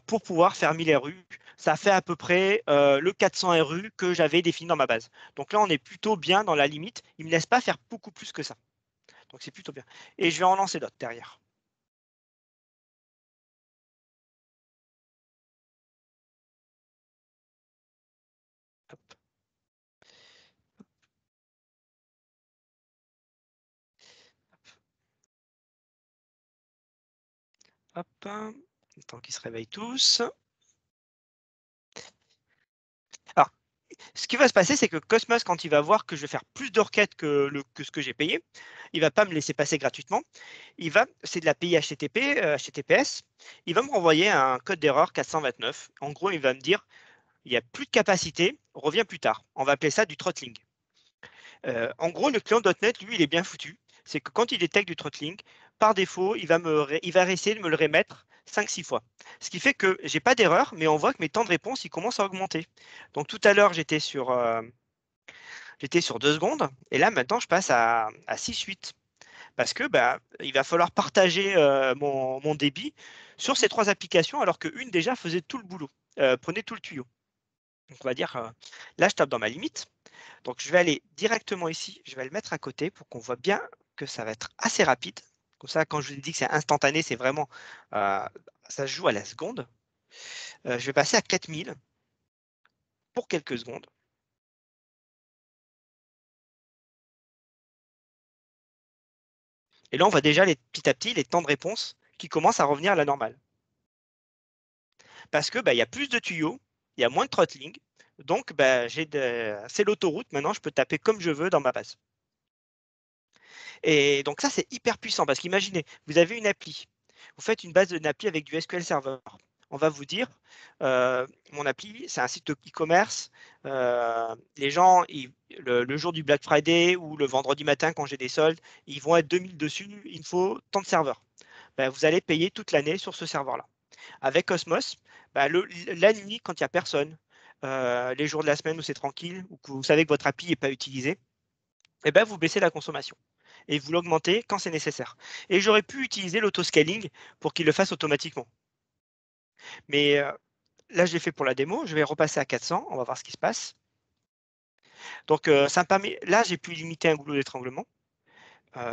pour pouvoir faire 1000 RU. Ça fait à peu près le 400 RU que j'avais défini dans ma base. Donc là, on est plutôt bien dans la limite. Il ne me laisse pas faire beaucoup plus que ça. Donc, c'est plutôt bien. Et je vais en lancer d'autres derrière. Hop. Hop. Le temps qu'ils se réveillent tous. Alors, ce qui va se passer, c'est que Cosmos, quand il va voir que je vais faire plus de requêtes que ce que j'ai payé, il va pas me laisser passer gratuitement. C'est de l'API HTTP, HTTPS. Il va me renvoyer un code d'erreur 429. En gros, il va me dire, il n'y a plus de capacité, reviens plus tard. On va appeler ça du throttling. En gros, le client .NET, lui, il est bien foutu. C'est que quand il détecte du throttling, par défaut, il va essayer de me le remettre 5-6 fois. Ce qui fait que j'ai pas d'erreur, mais on voit que mes temps de réponse, ils commencent à augmenter. Donc tout à l'heure, j'étais sur 2 secondes, et là, maintenant, je passe à 6-8. Parce que bah, il va falloir partager mon débit sur ces 3 applications, alors qu'une déjà faisait tout le boulot, prenait tout le tuyau. Donc on va dire, là, je tape dans ma limite. Donc, je vais aller directement ici, je vais le mettre à côté pour qu'on voit bien que ça va être assez rapide. Comme ça, quand je vous ai dit que c'est instantané, c'est vraiment, ça se joue à la seconde. Je vais passer à 4000 pour quelques secondes. Et là, on voit déjà petit à petit les temps de réponse qui commencent à revenir à la normale. Parce que bah, y a plus de tuyaux, il y a moins de throttling. Donc, bah, c'est l'autoroute. Maintenant, je peux taper comme je veux dans ma base. Et donc ça, c'est hyper puissant parce qu'imaginez, vous avez une appli. Vous faites une base d'une appli avec du SQL Server. On va vous dire, mon appli, c'est un site de e-commerce. Les gens, le jour du Black Friday ou le vendredi matin, quand j'ai des soldes, ils vont être 2000 dessus. Il faut tant de serveurs. Ben, vous allez payer toute l'année sur ce serveur-là. Avec Cosmos, ben, la nuit, quand il n'y a personne, les jours de la semaine où c'est tranquille, ou que vous savez que votre appli n'est pas utilisée, eh ben, vous baissez la consommation et vous l'augmentez quand c'est nécessaire. Et j'aurais pu utiliser l'autoscaling pour qu'il le fasse automatiquement. Mais là, je l'ai fait pour la démo. Je vais repasser à 400. On va voir ce qui se passe. Donc, ça me permet. Là, j'ai pu limiter un goulot d'étranglement.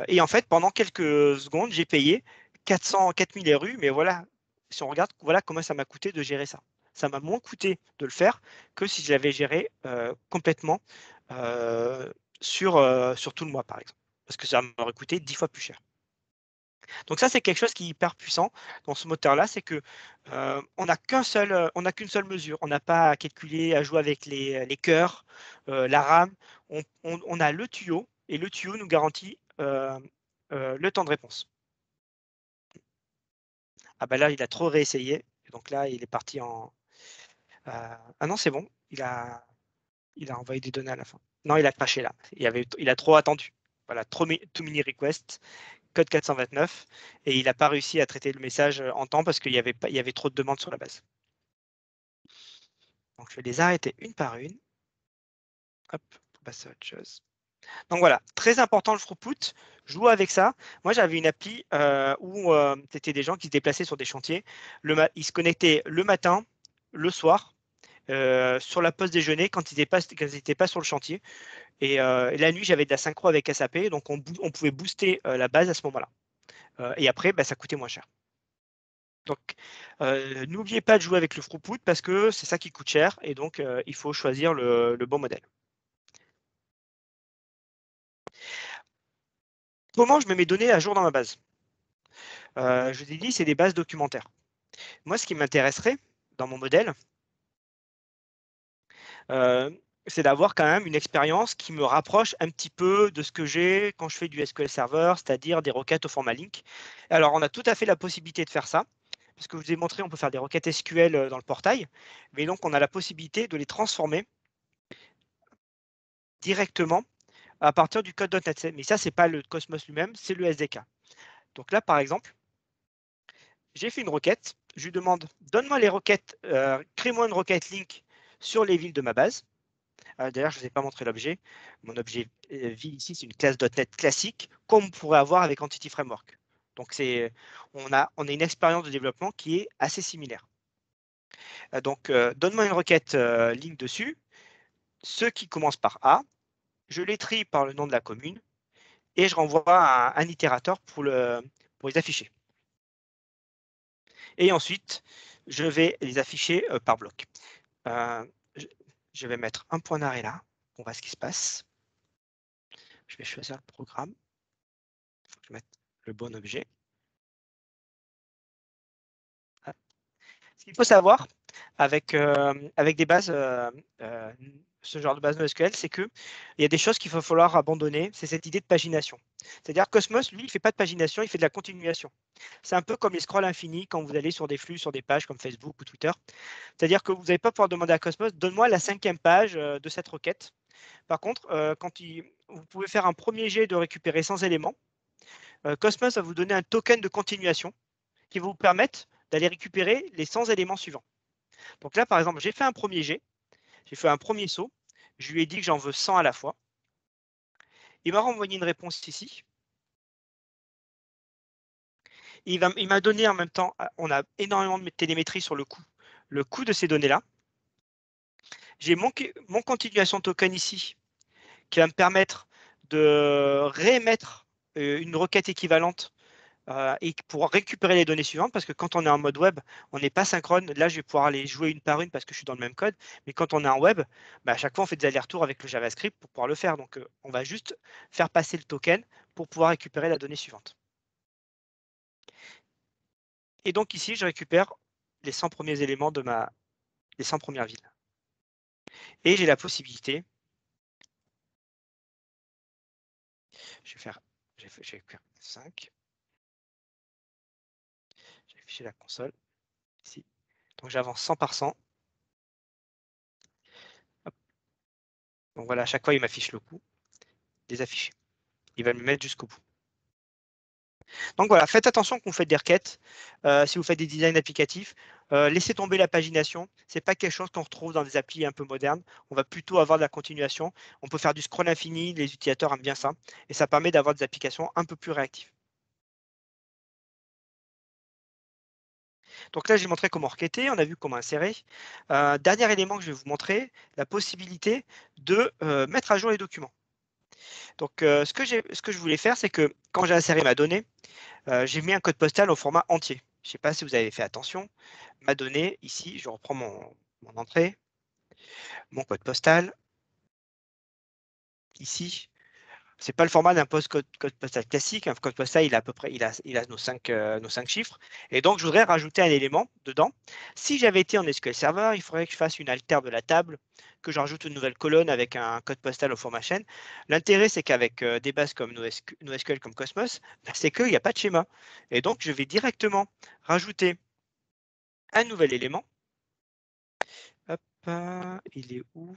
Et en fait, pendant quelques secondes, j'ai payé 4000 RU. Mais voilà, si on regarde, voilà comment ça m'a coûté de gérer ça. Ça m'a moins coûté de le faire que si je l'avais géré complètement euh, sur tout le mois, par exemple. Parce que ça m'aurait coûté 10 fois plus cher. Donc ça, c'est quelque chose qui est hyper puissant dans ce moteur-là, c'est que on n'a qu'une seule mesure. On n'a pas à calculer, à jouer avec les cœurs, la RAM. On a le tuyau et le tuyau nous garantit le temps de réponse. Ah bah là, il a trop réessayé. Donc là, il est parti en. Ah non, c'est bon. Il a envoyé des données à la fin. Non, il a craché là. Il a trop attendu. Voilà, trop too many requests. Code 429 et il n'a pas réussi à traiter le message en temps parce qu'il y avait trop de demandes sur la base. Donc je vais les arrêter une par une. Hop, pour passer à autre chose. Donc voilà, très important le throughput. Joue avec ça. Moi, j'avais une appli où c'était des gens qui se déplaçaient sur des chantiers. Ils se connectaient le matin, le soir, sur la pause déjeuner quand ils n'étaient pas sur le chantier. Et la nuit, j'avais de la synchro avec SAP, donc on pouvait booster la base à ce moment-là. Et après, bah, ça coûtait moins cher. Donc, n'oubliez pas de jouer avec le throughput parce que c'est ça qui coûte cher et donc il faut choisir le bon modèle. Comment je mets mes données à jour dans ma base? Je vous ai dit, c'est des bases documentaires. Moi, ce qui m'intéresserait dans mon modèle, euh, c'est d'avoir quand même une expérience qui me rapproche un petit peu de ce que j'ai quand je fais du SQL Server, c'est-à-dire des requêtes au format link. Alors, on a tout à fait la possibilité de faire ça. Parce que je vous ai montré, on peut faire des requêtes SQL dans le portail, mais donc on a la possibilité de les transformer directement à partir du code .NET. Mais ça, ce n'est pas le Cosmos lui-même, c'est le SDK. Donc là, par exemple, j'ai fait une requête. Je lui demande, donne-moi les requêtes, crée-moi une requête link sur les villes de ma base. D'ailleurs, je ne vous ai pas montré l'objet. Mon objet ville ici, c'est une classe .NET classique, comme on pourrait avoir avec Entity Framework. Donc, on a une expérience de développement qui est assez similaire. Donc, donne-moi une requête link dessus. Ceux qui commencent par A, je les trie par le nom de la commune et je renvoie un itérateur pour les afficher. Et ensuite, je vais les afficher par bloc. Je vais mettre un point d'arrêt là. On voit ce qui se passe. Je vais choisir le programme. Il faut que je mette le bon objet. Ce qu'il faut savoir avec des bases, ce genre de base NoSQL, c'est qu'il y a des choses qu'il va falloir abandonner. C'est cette idée de pagination. C'est-à-dire Cosmos, lui, il ne fait pas de pagination, il fait de la continuation. C'est un peu comme les scrolls infinis quand vous allez sur des flux, sur des pages comme Facebook ou Twitter. C'est-à-dire que vous n'allez pas pouvoir demander à Cosmos, donne-moi la 5e page de cette requête. Par contre, vous pouvez faire un premier jet de récupérer 100 éléments. Cosmos va vous donner un token de continuation qui va vous permettre d'aller récupérer les 100 éléments suivants. Donc là, par exemple, j'ai fait un premier jet, j'ai fait un premier saut, je lui ai dit que j'en veux 100 à la fois. Il m'a renvoyé une réponse ici. Il m'a donné en même temps, on a énormément de télémétrie sur le coût de ces données-là. J'ai mon continuation token ici qui va me permettre de réémettre une requête équivalente et pour récupérer les données suivantes, parce que quand on est en mode web, on n'est pas synchrone. Là, je vais pouvoir les jouer une par une parce que je suis dans le même code. Mais quand on est en web, à chaque fois, on fait des allers-retours avec le JavaScript pour pouvoir le faire. Donc, on va juste faire passer le token pour pouvoir récupérer la donnée suivante. Et donc ici, je récupère les 100 premiers éléments de les 100 premières villes. Et j'ai la possibilité, je vais faire 5. Je vais afficher la console ici. Donc j'avance 100 par 100. Hop. Donc voilà, à chaque fois, il m'affiche le coût. Les afficher. Il va me mettre jusqu'au bout. Donc voilà, faites attention quand vous faites des requêtes, si vous faites des designs applicatifs, laissez tomber la pagination. Ce n'est pas quelque chose qu'on retrouve dans des applis un peu modernes. On va plutôt avoir de la continuation. On peut faire du scroll infini, les utilisateurs aiment bien ça. Et ça permet d'avoir des applications un peu plus réactives. Donc là, j'ai montré comment requêter, on a vu comment insérer. Dernier élément que je vais vous montrer, la possibilité de mettre à jour les documents. Donc ce que je voulais faire, c'est que quand j'ai inséré ma donnée, j'ai mis un code postal au format entier. Je ne sais pas si vous avez fait attention. Ma donnée, ici, je reprends mon entrée, mon code postal, ici. Ce n'est pas le format d'un code postal classique. Un code postal, il a à peu près nos 5 chiffres. Et donc, je voudrais rajouter un élément dedans. Si j'avais été en SQL Server, il faudrait que je fasse une alter de la table, que je rajoute une nouvelle colonne avec un code postal au format chaîne. L'intérêt, c'est qu'avec des bases comme NoSQL comme Cosmos, c'est qu'il n'y a pas de schéma. Et donc, je vais directement rajouter un nouvel élément. Hop, il est où?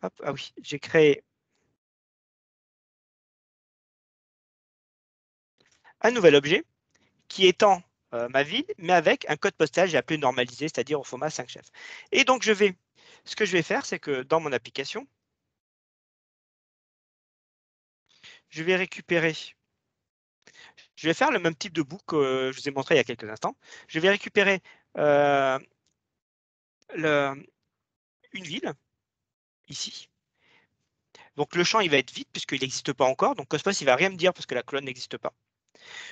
Hop, ah oui, j'ai créé un nouvel objet qui étend ma ville, mais avec un code postal, j'ai appelé normalisé, c'est-à-dire au format 5 chefs. Et donc, ce que je vais faire, c'est que dans mon application, je vais récupérer, je vais faire le même type de boucle que je vous ai montré il y a quelques instants. Je vais récupérer euh, une ville, ici. Donc, le champ, il va être vide puisqu'il n'existe pas encore. Donc, Cosmos, il ne va rien me dire parce que la colonne n'existe pas.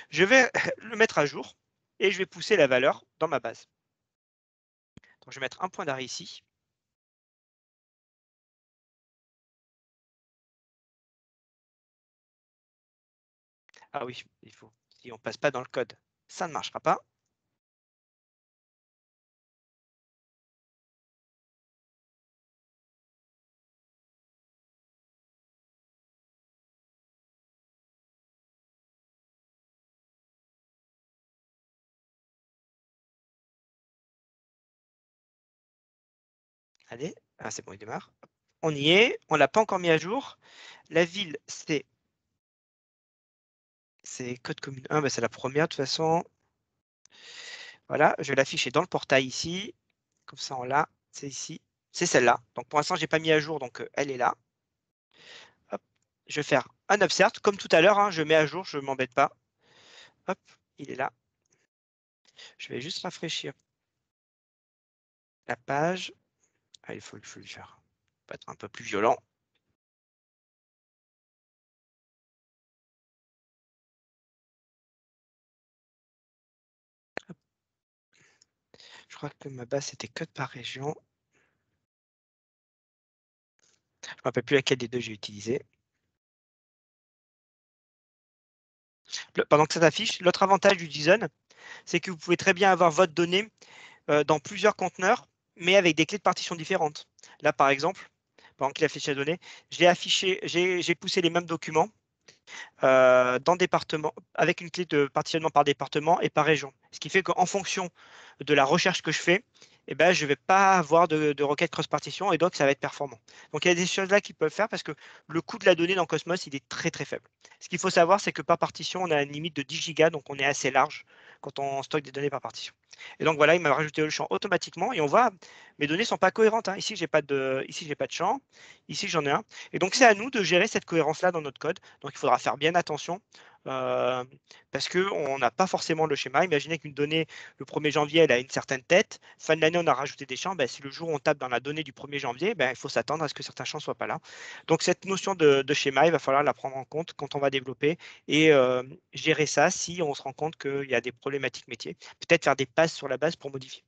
Je vais le mettre à jour et je vais pousser la valeur dans ma base. Donc, je vais mettre un point d'arrêt ici. Ah oui, si on ne passe pas dans le code, ça ne marchera pas. Allez, ah, c'est bon, il démarre. On y est, on ne l'a pas encore mis à jour. La ville, c'est code commune 1, c'est la première de toute façon. Voilà, je vais l'afficher dans le portail ici. Comme ça, on l'a. C'est ici. C'est celle-là. Donc pour l'instant, je n'ai pas mis à jour, donc elle est là. Hop. Je vais faire un observe. Comme tout à l'heure, hein, je mets à jour, je ne m'embête pas. Hop, il est là. Je vais juste rafraîchir la page. Ah, il faut le faire. Pas être un peu plus violent. Je crois que ma base c'était code par région. Je ne me rappelle plus laquelle des deux j'ai utilisé. Pendant que ça s'affiche, l'autre avantage du JSON, c'est que vous pouvez très bien avoir votre donnée dans plusieurs conteneurs, mais avec des clés de partition différentes. Là, par exemple, pendant qu'il affiche la donnée, j'ai poussé les mêmes documents dans département, avec une clé de partitionnement par département et par région. Ce qui fait qu'en fonction de la recherche que je fais, eh ben, je ne vais pas avoir de requête cross-partition et donc ça va être performant. Donc il y a des choses là qui peuvent faire parce que le coût de la donnée dans Cosmos, il est très très faible. Ce qu'il faut savoir, c'est que par partition, on a une limite de 10 gigas, donc on est assez large quand on stocke des données par partition. Et donc voilà, il m'a rajouté le champ automatiquement et on voit, mes données ne sont pas cohérentes, hein. Ici, j'ai pas de champ, ici j'en ai un. Et donc c'est à nous de gérer cette cohérence-là dans notre code. Donc il faudra faire bien attention euh, parce qu'on n'a pas forcément le schéma. Imaginez qu'une donnée, le 1er janvier, elle a une certaine tête. Fin de l'année, on a rajouté des champs. Ben, si le jour où on tape dans la donnée du 1er janvier, ben, il faut s'attendre à ce que certains champs ne soient pas là. Donc cette notion de schéma, il va falloir la prendre en compte quand on va développer et gérer ça si on se rend compte qu'il y a des problématiques métiers. Peut-être faire des passes sur la base pour modifier.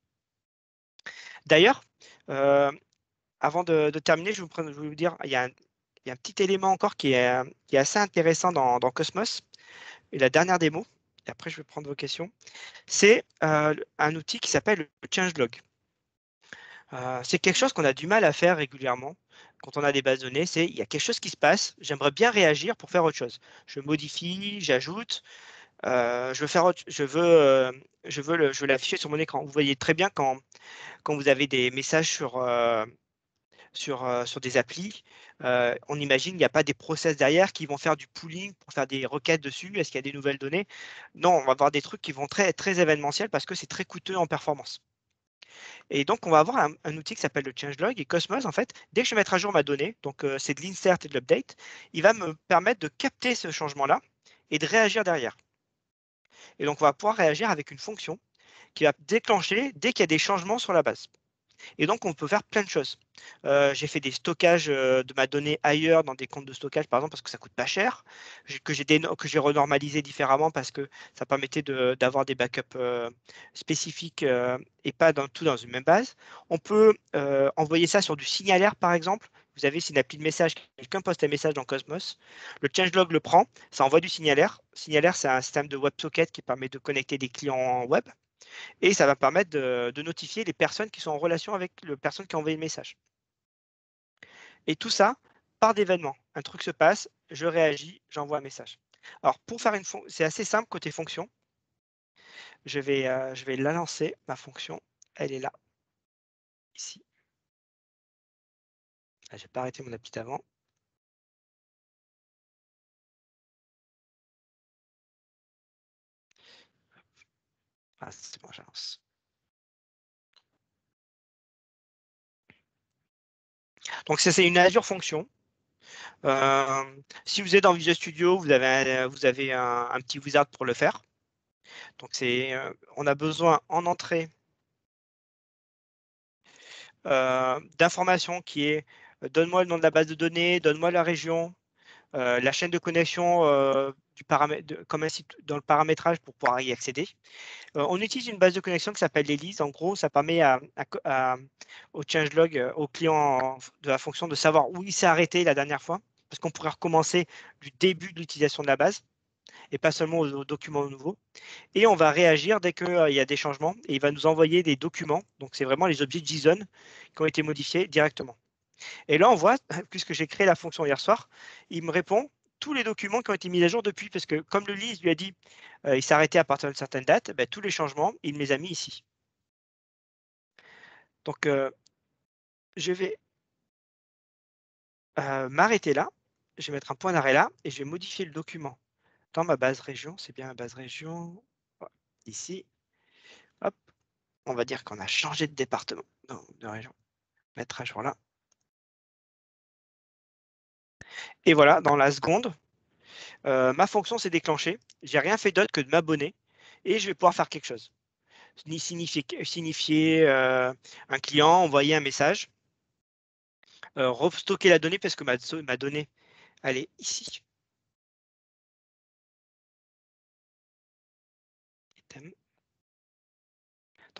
D'ailleurs, euh, avant de terminer, je vais vous dire, il y a un petit élément encore qui est assez intéressant dans Cosmos, et la dernière démo, et après je vais prendre vos questions, c'est un outil qui s'appelle le changelog. C'est quelque chose qu'on a du mal à faire régulièrement quand on a des bases de données, c'est il y a quelque chose qui se passe, j'aimerais bien réagir pour faire autre chose. Je modifie, j'ajoute, je veux faire je veux l'afficher sur mon écran. Vous voyez très bien quand vous avez des messages sur des applis, on imagine qu'il n'y a pas des process derrière qui vont faire du pooling pour faire des requêtes dessus. Est-ce qu'il y a des nouvelles données? Non, on va avoir des trucs qui vont être très événementiels parce que c'est très coûteux en performance. Et donc, on va avoir un outil qui s'appelle le changelog. Et Cosmos, en fait, dès que je vais mettre à jour ma donnée, donc c'est de l'insert et de l'update, il va me permettre de capter ce changement-là et de réagir derrière. Et donc, on va pouvoir réagir avec une fonction qui va déclencher dès qu'il y a des changements sur la base. Et donc, on peut faire plein de choses. J'ai fait des stockages de ma donnée ailleurs dans des comptes de stockage, par exemple, parce que ça coûte pas cher, que j'ai renormalisé différemment parce que ça permettait d'avoir des backups spécifiques et pas tout dans une même base. On peut envoyer ça sur du signalaire, par exemple. Vous avez, c'est une appli de message, quelqu'un poste un message dans Cosmos, le changelog le prend, ça envoie du signalaire. Signalaire, c'est un système de WebSocket qui permet de connecter des clients web. Et ça va permettre de notifier les personnes qui sont en relation avec la personne qui a envoyé le message. Et tout ça, part d'événements. Un truc se passe, je réagis, j'envoie un message. Alors, pour faire une fonction, c'est assez simple côté fonction. Je vais la lancer, ma fonction. Elle est là, ici. Ah, je n'ai pas arrêté mon appli avant. Ah, c'est bon, j'avance. Donc, ça, c'est une Azure Fonction. Si vous êtes dans Visual Studio, vous avez un petit wizard pour le faire. Donc, on a besoin en entrée d'informations qui est donne-moi le nom de la base de données, donne-moi la région, la chaîne de connexion comme un site dans le paramétrage pour pouvoir y accéder. On utilise une base de connexion qui s'appelle l'ELISE. En gros, ça permet au changelog, au client de la fonction de savoir où il s'est arrêté la dernière fois, parce qu'on pourrait recommencer du début de l'utilisation de la base et pas seulement aux documents nouveaux. Et on va réagir dès qu'il y a des changements et il va nous envoyer des documents. Donc, c'est vraiment les objets JSON qui ont été modifiés directement. Et là, on voit, puisque j'ai créé la fonction hier soir, il me répond tous les documents qui ont été mis à jour depuis, parce que comme le liste lui a dit il s'est arrêté à partir d'une certaine date, ben, tous les changements, il me les a mis ici. Donc, je vais m'arrêter là, je vais mettre un point d'arrêt là, et je vais modifier le document dans ma base région. C'est bien ma base région, voilà, ici. Hop, on va dire qu'on a changé de département, non, de région. Mettre à jour là. Et voilà, dans la seconde, ma fonction s'est déclenchée. J'ai rien fait d'autre que de m'abonner et je vais pouvoir faire quelque chose. Signifier un client, envoyer un message, restocker la donnée parce que ma donnée, elle est ici.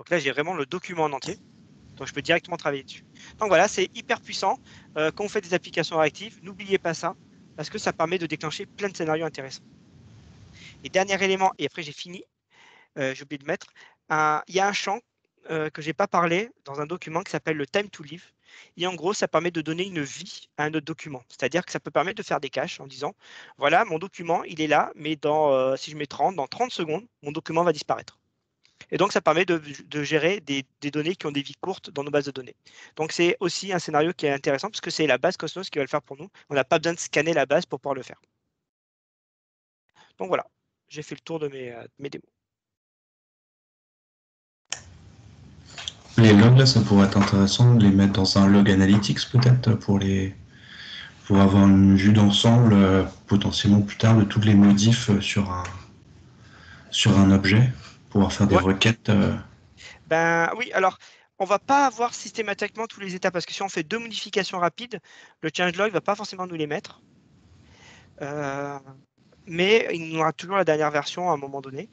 Donc là, j'ai vraiment le document en entier. Donc, je peux directement travailler dessus. Donc voilà, c'est hyper puissant. Quand on fait des applications réactives, n'oubliez pas ça, parce que ça permet de déclencher plein de scénarios intéressants. Et dernier élément, et après j'ai fini, j'ai oublié de mettre, il y a un champ que je n'ai pas parlé dans un document qui s'appelle le time to live. Et en gros, ça permet de donner une vie à un autre document. C'est-à-dire que ça peut permettre de faire des caches en disant, voilà, mon document, il est là, mais si je mets 30, dans 30 secondes, mon document va disparaître. Et donc, ça permet de gérer des données qui ont des vies courtes dans nos bases de données. Donc, c'est aussi un scénario qui est intéressant parce que c'est la base Cosmos qui va le faire pour nous. On n'a pas besoin de scanner la base pour pouvoir le faire. Donc voilà, j'ai fait le tour de mes démos. Les logs, là, ça pourrait être intéressant de les mettre dans un log analytics peut-être pour avoir une vue d'ensemble potentiellement plus tard de toutes les modifs sur un objet, pouvoir faire des Ouais. requêtes. Ben oui, alors on va pas avoir systématiquement tous les états parce que si on fait 2 modifications rapides, le changelog va pas forcément nous les mettre. Mais il nous aura toujours la dernière version à un moment donné.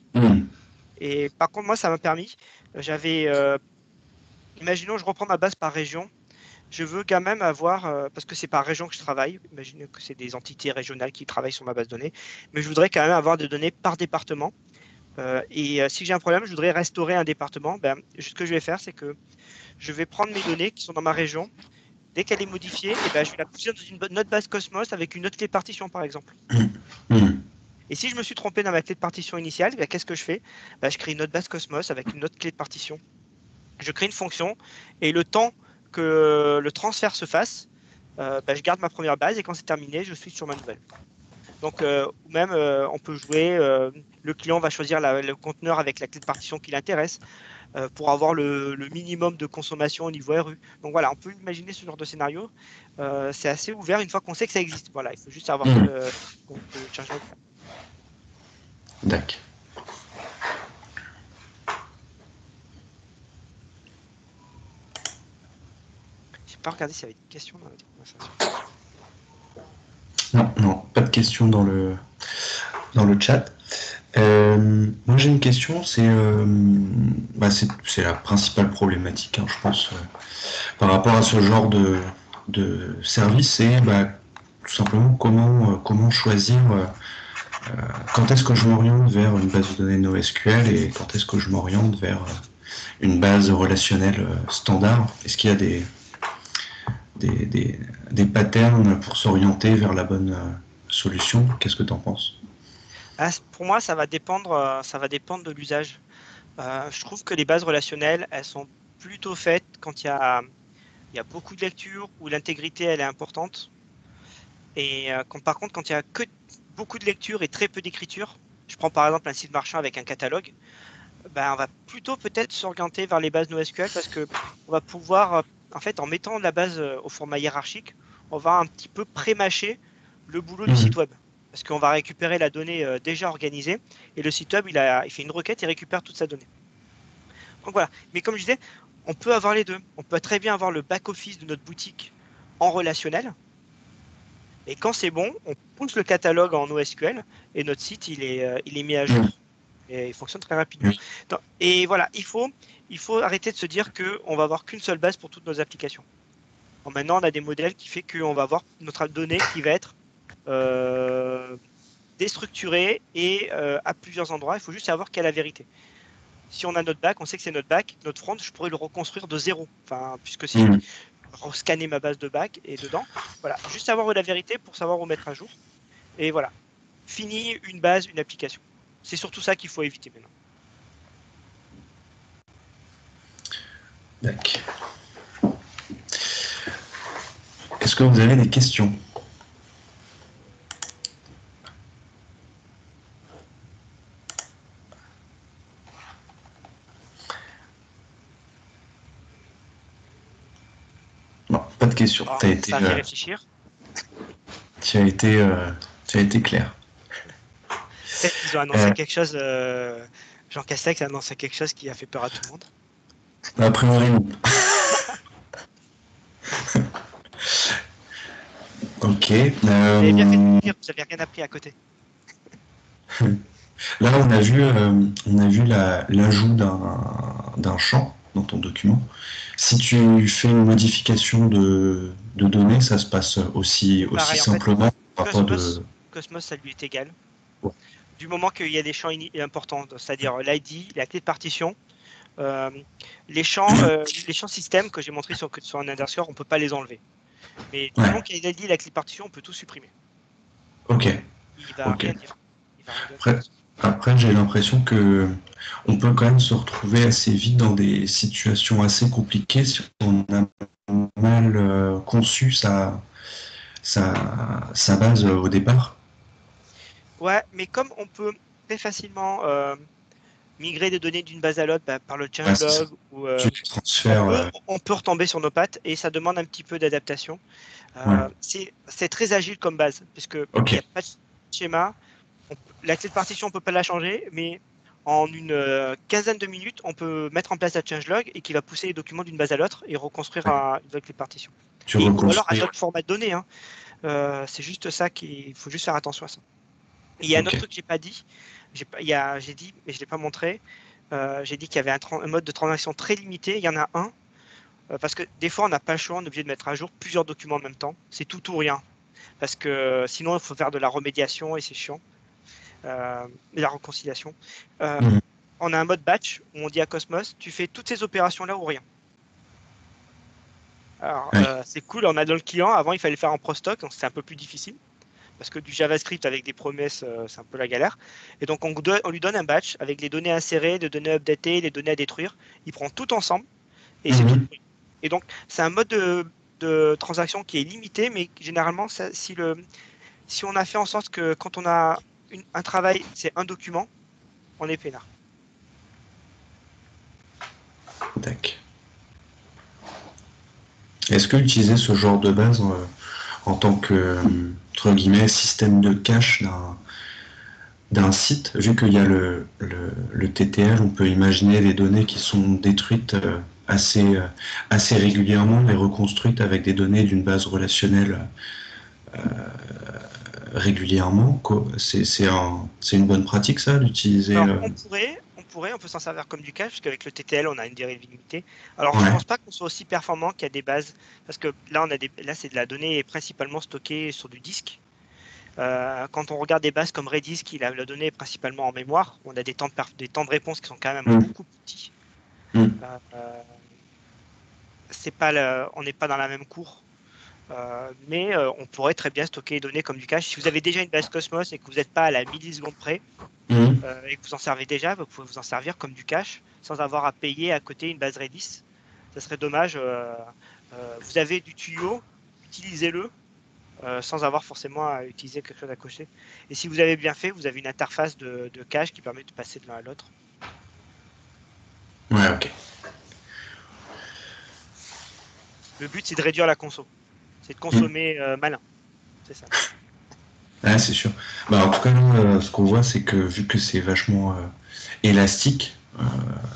Et par contre, moi, ça m'a permis, imaginons, je reprends ma base par région. Je veux quand même avoir, parce que c'est par région que je travaille, imaginez que c'est des entités régionales qui travaillent sur ma base de données, mais je voudrais quand même avoir des données par département. Si j'ai un problème, je voudrais restaurer un département. Ce que je vais faire, c'est que je vais prendre mes données qui sont dans ma région. Dès qu'elle est modifiée, je vais la pousser dans une autre base Cosmos avec une autre clé de partition, par exemple. Et si je me suis trompé dans ma clé de partition initiale, qu'est-ce que je fais? Je crée une autre base Cosmos avec une autre clé de partition. Je crée une fonction et le temps que le transfert se fasse, je garde ma première base et quand c'est terminé, je suis sur ma nouvelle. Donc, ou même, on peut jouer, le client va choisir le conteneur avec la clé de partition qui l'intéresse pour avoir le minimum de consommation au niveau RU. Donc voilà, on peut imaginer ce genre de scénario. C'est assez ouvert une fois qu'on sait que ça existe. Voilà, il faut juste savoir que le changelog. D'accord. Je n'ai pas regardé s'il y avait des questions dans la conversation. Non, pas de questions dans le chat. Moi j'ai une question, c'est la principale problématique, je pense, par rapport à ce genre de service, c'est tout simplement comment choisir quand est-ce que je m'oriente vers une base de données NoSQL et quand est-ce que je m'oriente vers une base relationnelle standard. Est-ce qu'il y a des patterns pour s'orienter vers la bonne solution? Qu'est-ce que tu en penses? Pour moi, ça va dépendre de l'usage. Je trouve que les bases relationnelles, elles sont plutôt faites quand il y a beaucoup de lectures, où l'intégrité elle est importante. Et par contre, quand il y a que beaucoup de lectures et très peu d'écriture, je prends par exemple un site marchand avec un catalogue, on va plutôt peut-être s'orienter vers les bases NoSQL parce que on va pouvoir, en fait, en mettant la base au format hiérarchique, on va un petit peu pré-mâcher le boulot du site web. Parce qu'on va récupérer la donnée déjà organisée et le site web, il fait une requête et récupère toute sa donnée. Donc voilà. Mais comme je disais, on peut avoir les deux. On peut très bien avoir le back-office de notre boutique en relationnel. Et quand c'est bon, on pousse le catalogue en NoSQL et notre site, il est mis à jour. Et il fonctionne très rapidement. Et voilà, il faut arrêter de se dire qu'on va avoir qu'une seule base pour toutes nos applications. Bon, maintenant, on a des modèles qui fait qu'on va avoir notre donnée qui va être déstructurée et à plusieurs endroits. Il faut juste savoir quelle est la vérité. Si on a notre back, on sait que c'est notre back. Notre front, je pourrais le reconstruire de zéro. Puisque si je scanner ma base de back et dedans, voilà, juste savoir la vérité pour savoir où mettre à jour. Et voilà, fini une base, une application. C'est surtout ça qu'il faut éviter maintenant. D'accord. Est-ce que vous avez des questions? Non, pas de questions. Ça a fait réfléchir. Tu as été clair. Peut-être qu'ils ont annoncé quelque chose. Jean Castex a annoncé quelque chose qui a fait peur à tout le monde. A priori, non. Ok. Vous avez bien fait de dire, vous n'avez rien appris à côté. Là, on a vu l'ajout d'un champ dans ton document. Si tu fais une modification de données, ça se passe aussi Pareil, en fait, simplement. Pas Cosmos, de... Cosmos, ça lui est égal. Du moment qu'il y a des champs importants, c'est-à-dire l'ID, la clé de partition, euh, les champs système que j'ai montré sur un underscore, on ne peut pas les enlever. Mais du moment Ouais, qu'il y a l'ID, la clé de partition, on peut tout supprimer. ok, Il va ok. rien dire. Il va rien dire de toute Après, façon. après j'ai l'impression que on peut quand même se retrouver assez vite dans des situations assez compliquées si on a mal conçu sa base au départ. Ouais, mais comme on peut très facilement migrer des données d'une base à l'autre par le Ouais, c'est ça. changelog, ou Tu transfères. on peut retomber sur nos pattes et ça demande un petit peu d'adaptation. Ouais, C'est très agile comme base, puisque il ok. n'y a pas de schéma. La clé de partition, on ne peut pas la changer, mais en une quinzaine de minutes, on peut mettre en place la changelog et qui va pousser les documents d'une base à l'autre et reconstruire Ouais. une nouvelle clé de partition. Tu Ou alors à reconstruis. d'autres formats de données, hein. C'est juste ça qu'il faut juste faire attention à ça. Et il y a un Ok. autre truc que j'ai pas dit. J'ai dit, mais je ne l'ai pas montré. J'ai dit qu'il y avait un mode de transaction très limité. Il y en a un. Parce que des fois, on n'a pas le choix, on est obligé de mettre à jour plusieurs documents en même temps. C'est tout ou rien. Parce que sinon, il faut faire de la remédiation et c'est chiant. Et la réconciliation. Euh, Mhm. on a un mode batch où on dit à Cosmos, tu fais toutes ces opérations-là ou rien. Alors, Ouais. c'est cool, on a dans le client. Avant, il fallait le faire en prostock, donc c'était un peu plus difficile. Parce que du JavaScript avec des promesses, c'est un peu la galère. Et donc, on lui donne un batch avec les données insérées, les données updatées, les données à détruire. Il prend tout ensemble et c'est tout. Mhm. Et donc, c'est un mode de transaction qui est limité, mais généralement, si on a fait en sorte que quand on a un travail, c'est un document, on est peinard. Tac. Est-ce que utiliser ce genre de base en tant que, entre guillemets, système de cache d'un site, vu qu'il y a le TTL, on peut imaginer des données qui sont détruites assez régulièrement et reconstruites avec des données d'une base relationnelle régulièrement. C'est une bonne pratique, ça, d'utiliser. Alors, on peut s'en servir comme du cache, parce qu'avec le TTL, on a une dérive limitée. Alors, je Ouais. pense pas qu'on soit aussi performant qu'il y a des bases, parce que là, là, c'est de la donnée principalement stockée sur du disque. Quand on regarde des bases comme Redis, qui la donnée est principalement en mémoire, on a des temps de réponse qui sont quand même Mm. beaucoup plus petits. Mm. Euh, on n'est pas dans la même cour. Mais on pourrait très bien stocker les données comme du cache. Si vous avez déjà une base Cosmos et que vous n'êtes pas à la milliseconde près, Mm. et que vous en servez déjà, vous pouvez vous en servir comme du cache sans avoir à payer à côté une base Redis. Ça serait dommage. Vous avez du tuyau, utilisez-le sans avoir forcément à utiliser quelque chose à cocher. Et si vous avez bien fait, vous avez une interface de cache qui permet de passer de l'un à l'autre. Ouais, ok. Le but, c'est de réduire la conso. C'est de consommer malin. C'est ça. Ah, c'est sûr. Bah, en tout cas, nous, ce qu'on voit, c'est que vu que c'est vachement élastique,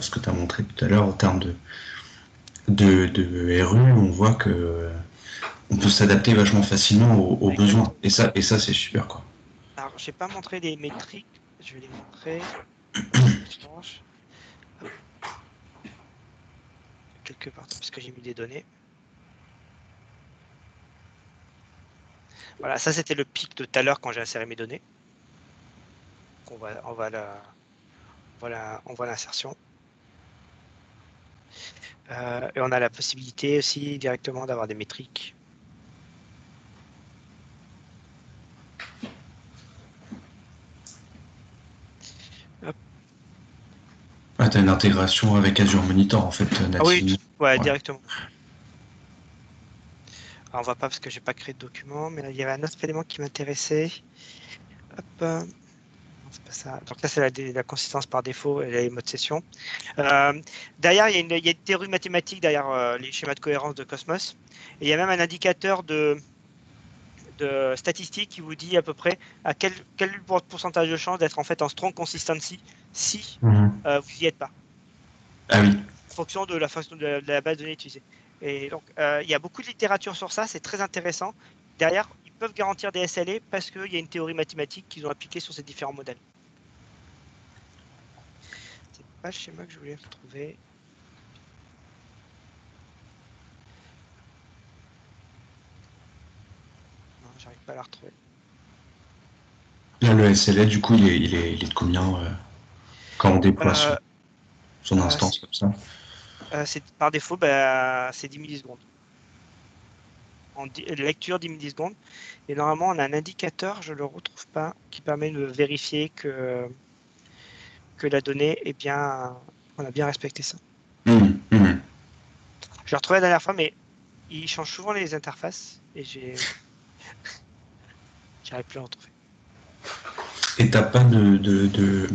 ce que tu as montré tout à l'heure en termes de RU, on voit que on peut s'adapter vachement facilement aux besoins. Exactement. Et ça c'est super, quoi. Alors, je n'ai pas montré les métriques. Je vais les montrer. Je change. Hop, quelque part, parce que j'ai mis des données. Voilà, ça c'était le pic de tout à l'heure quand j'ai inséré mes données. Donc, on voit l'insertion. Et on a la possibilité aussi directement d'avoir des métriques. Hop. Ah, tu as une intégration avec Azure Monitor, en fait, Ah oui, nativement. ouais, Ouais. directement. Alors, on va pas parce que j'ai pas créé de document, mais là, il y avait un autre élément qui m'intéressait. Hop. Non, c'est pas ça. Donc là, c'est la consistance par défaut et les modes session. Euh, Derrière, il y a une théorie mathématique derrière les schémas de cohérence de Cosmos. Et il y a même un indicateur de statistiques qui vous dit à peu près à quel pourcentage de chance d'être en fait en strong consistency si Mhm. vous n'y êtes pas, Ah oui. en fonction de la façon de la base de données utilisée. Et donc, il y a beaucoup de littérature sur ça, c'est très intéressant. Derrière, ils peuvent garantir des SLA parce qu'il y a une théorie mathématique qu'ils ont appliquée sur ces différents modèles. pas le schéma que je voulais retrouver. Non, j'arrive pas à la retrouver. Là, le SLA, du coup, il est de combien quand on déploie son instance comme ça? Par défaut, bah, c'est 10 millisecondes. Lecture 10 millisecondes. Et normalement, on a un indicateur, je ne le retrouve pas, qui permet de vérifier que la donnée est bien. On a bien respecté ça. Je l'ai retrouvé la dernière fois, mais il change souvent les interfaces et j'arrive plus à en trouver. Et t'as pas de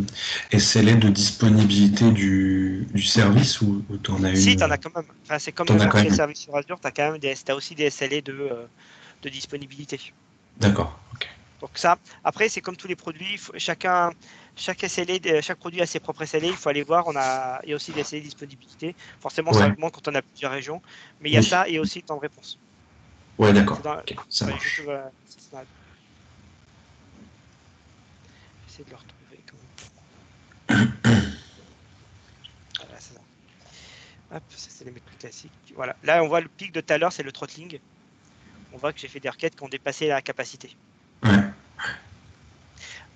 SLA de disponibilité du service ou t'en as Si, une? tu en as quand même. Enfin, c'est comme T'en as n'importe quand quel même. service sur Azure, tu as quand même t'as aussi des SLA de disponibilité. D'accord. Ok. Donc ça, après, c'est comme tous les produits, chaque SLA, chaque produit a ses propres SLA, il faut aller voir, il y a aussi des SLA de disponibilité. Forcément, ça Ouais. augmente quand on a plusieurs régions, mais il y a Oui. ça et aussi le temps de réponse. Ouais, d'accord. C'est dans, Ok. Ça ouais, juste, marche. j'essaie de le retrouver quand même. Voilà, c'est ça. Hop, ça c'est les méthodes classiques. Voilà. Là, on voit le pic de tout à l'heure, c'est le throttling. On voit que j'ai fait des requêtes qui ont dépassé la capacité. Ouais.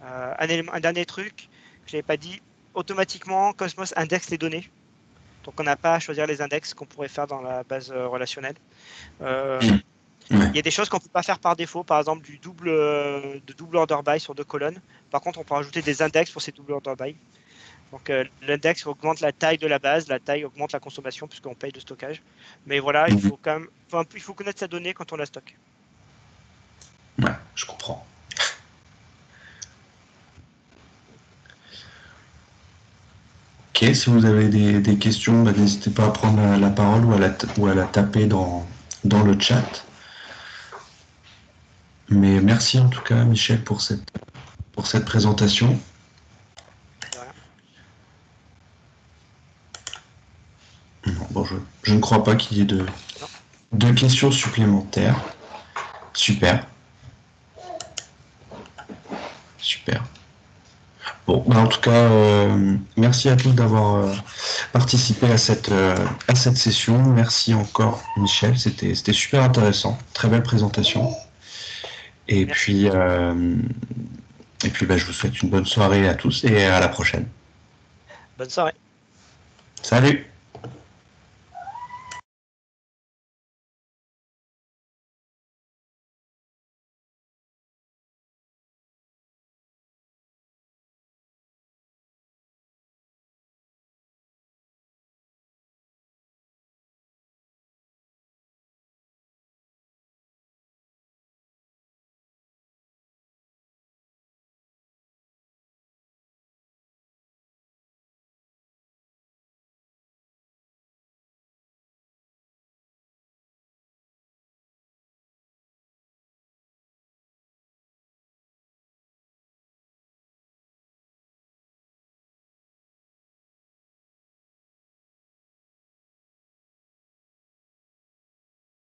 Un dernier truc que je n'avais pas dit, automatiquement, Cosmos indexe les données. Donc, on n'a pas à choisir les index qu'on pourrait faire dans la base relationnelle. Euh, Ouais. Il y a des choses qu'on ne peut pas faire par défaut, par exemple de double order by sur 2 colonnes. Par contre, on peut rajouter des index pour ces double order by. Donc, l'index augmente la taille de la base, la taille augmente la consommation puisqu'on paye de stockage. Mais voilà, il faut quand même, il faut connaître sa donnée quand on la stocke. Ouais, je comprends. Ok, si vous avez des questions, bah, n'hésitez pas à prendre la parole ou à la taper dans le chat. Mais merci en tout cas, Michel, pour cette présentation. De rien. Non, bon, je ne crois pas qu'il y ait Non. de questions supplémentaires. Super. Super. Bon, bah en tout cas, merci à tous d'avoir participé à cette session. Merci encore, Michel. C'était super intéressant. Très belle présentation. Et Merci. puis, bah, je vous souhaite une bonne soirée à tous et à la prochaine. Bonne soirée. Salut!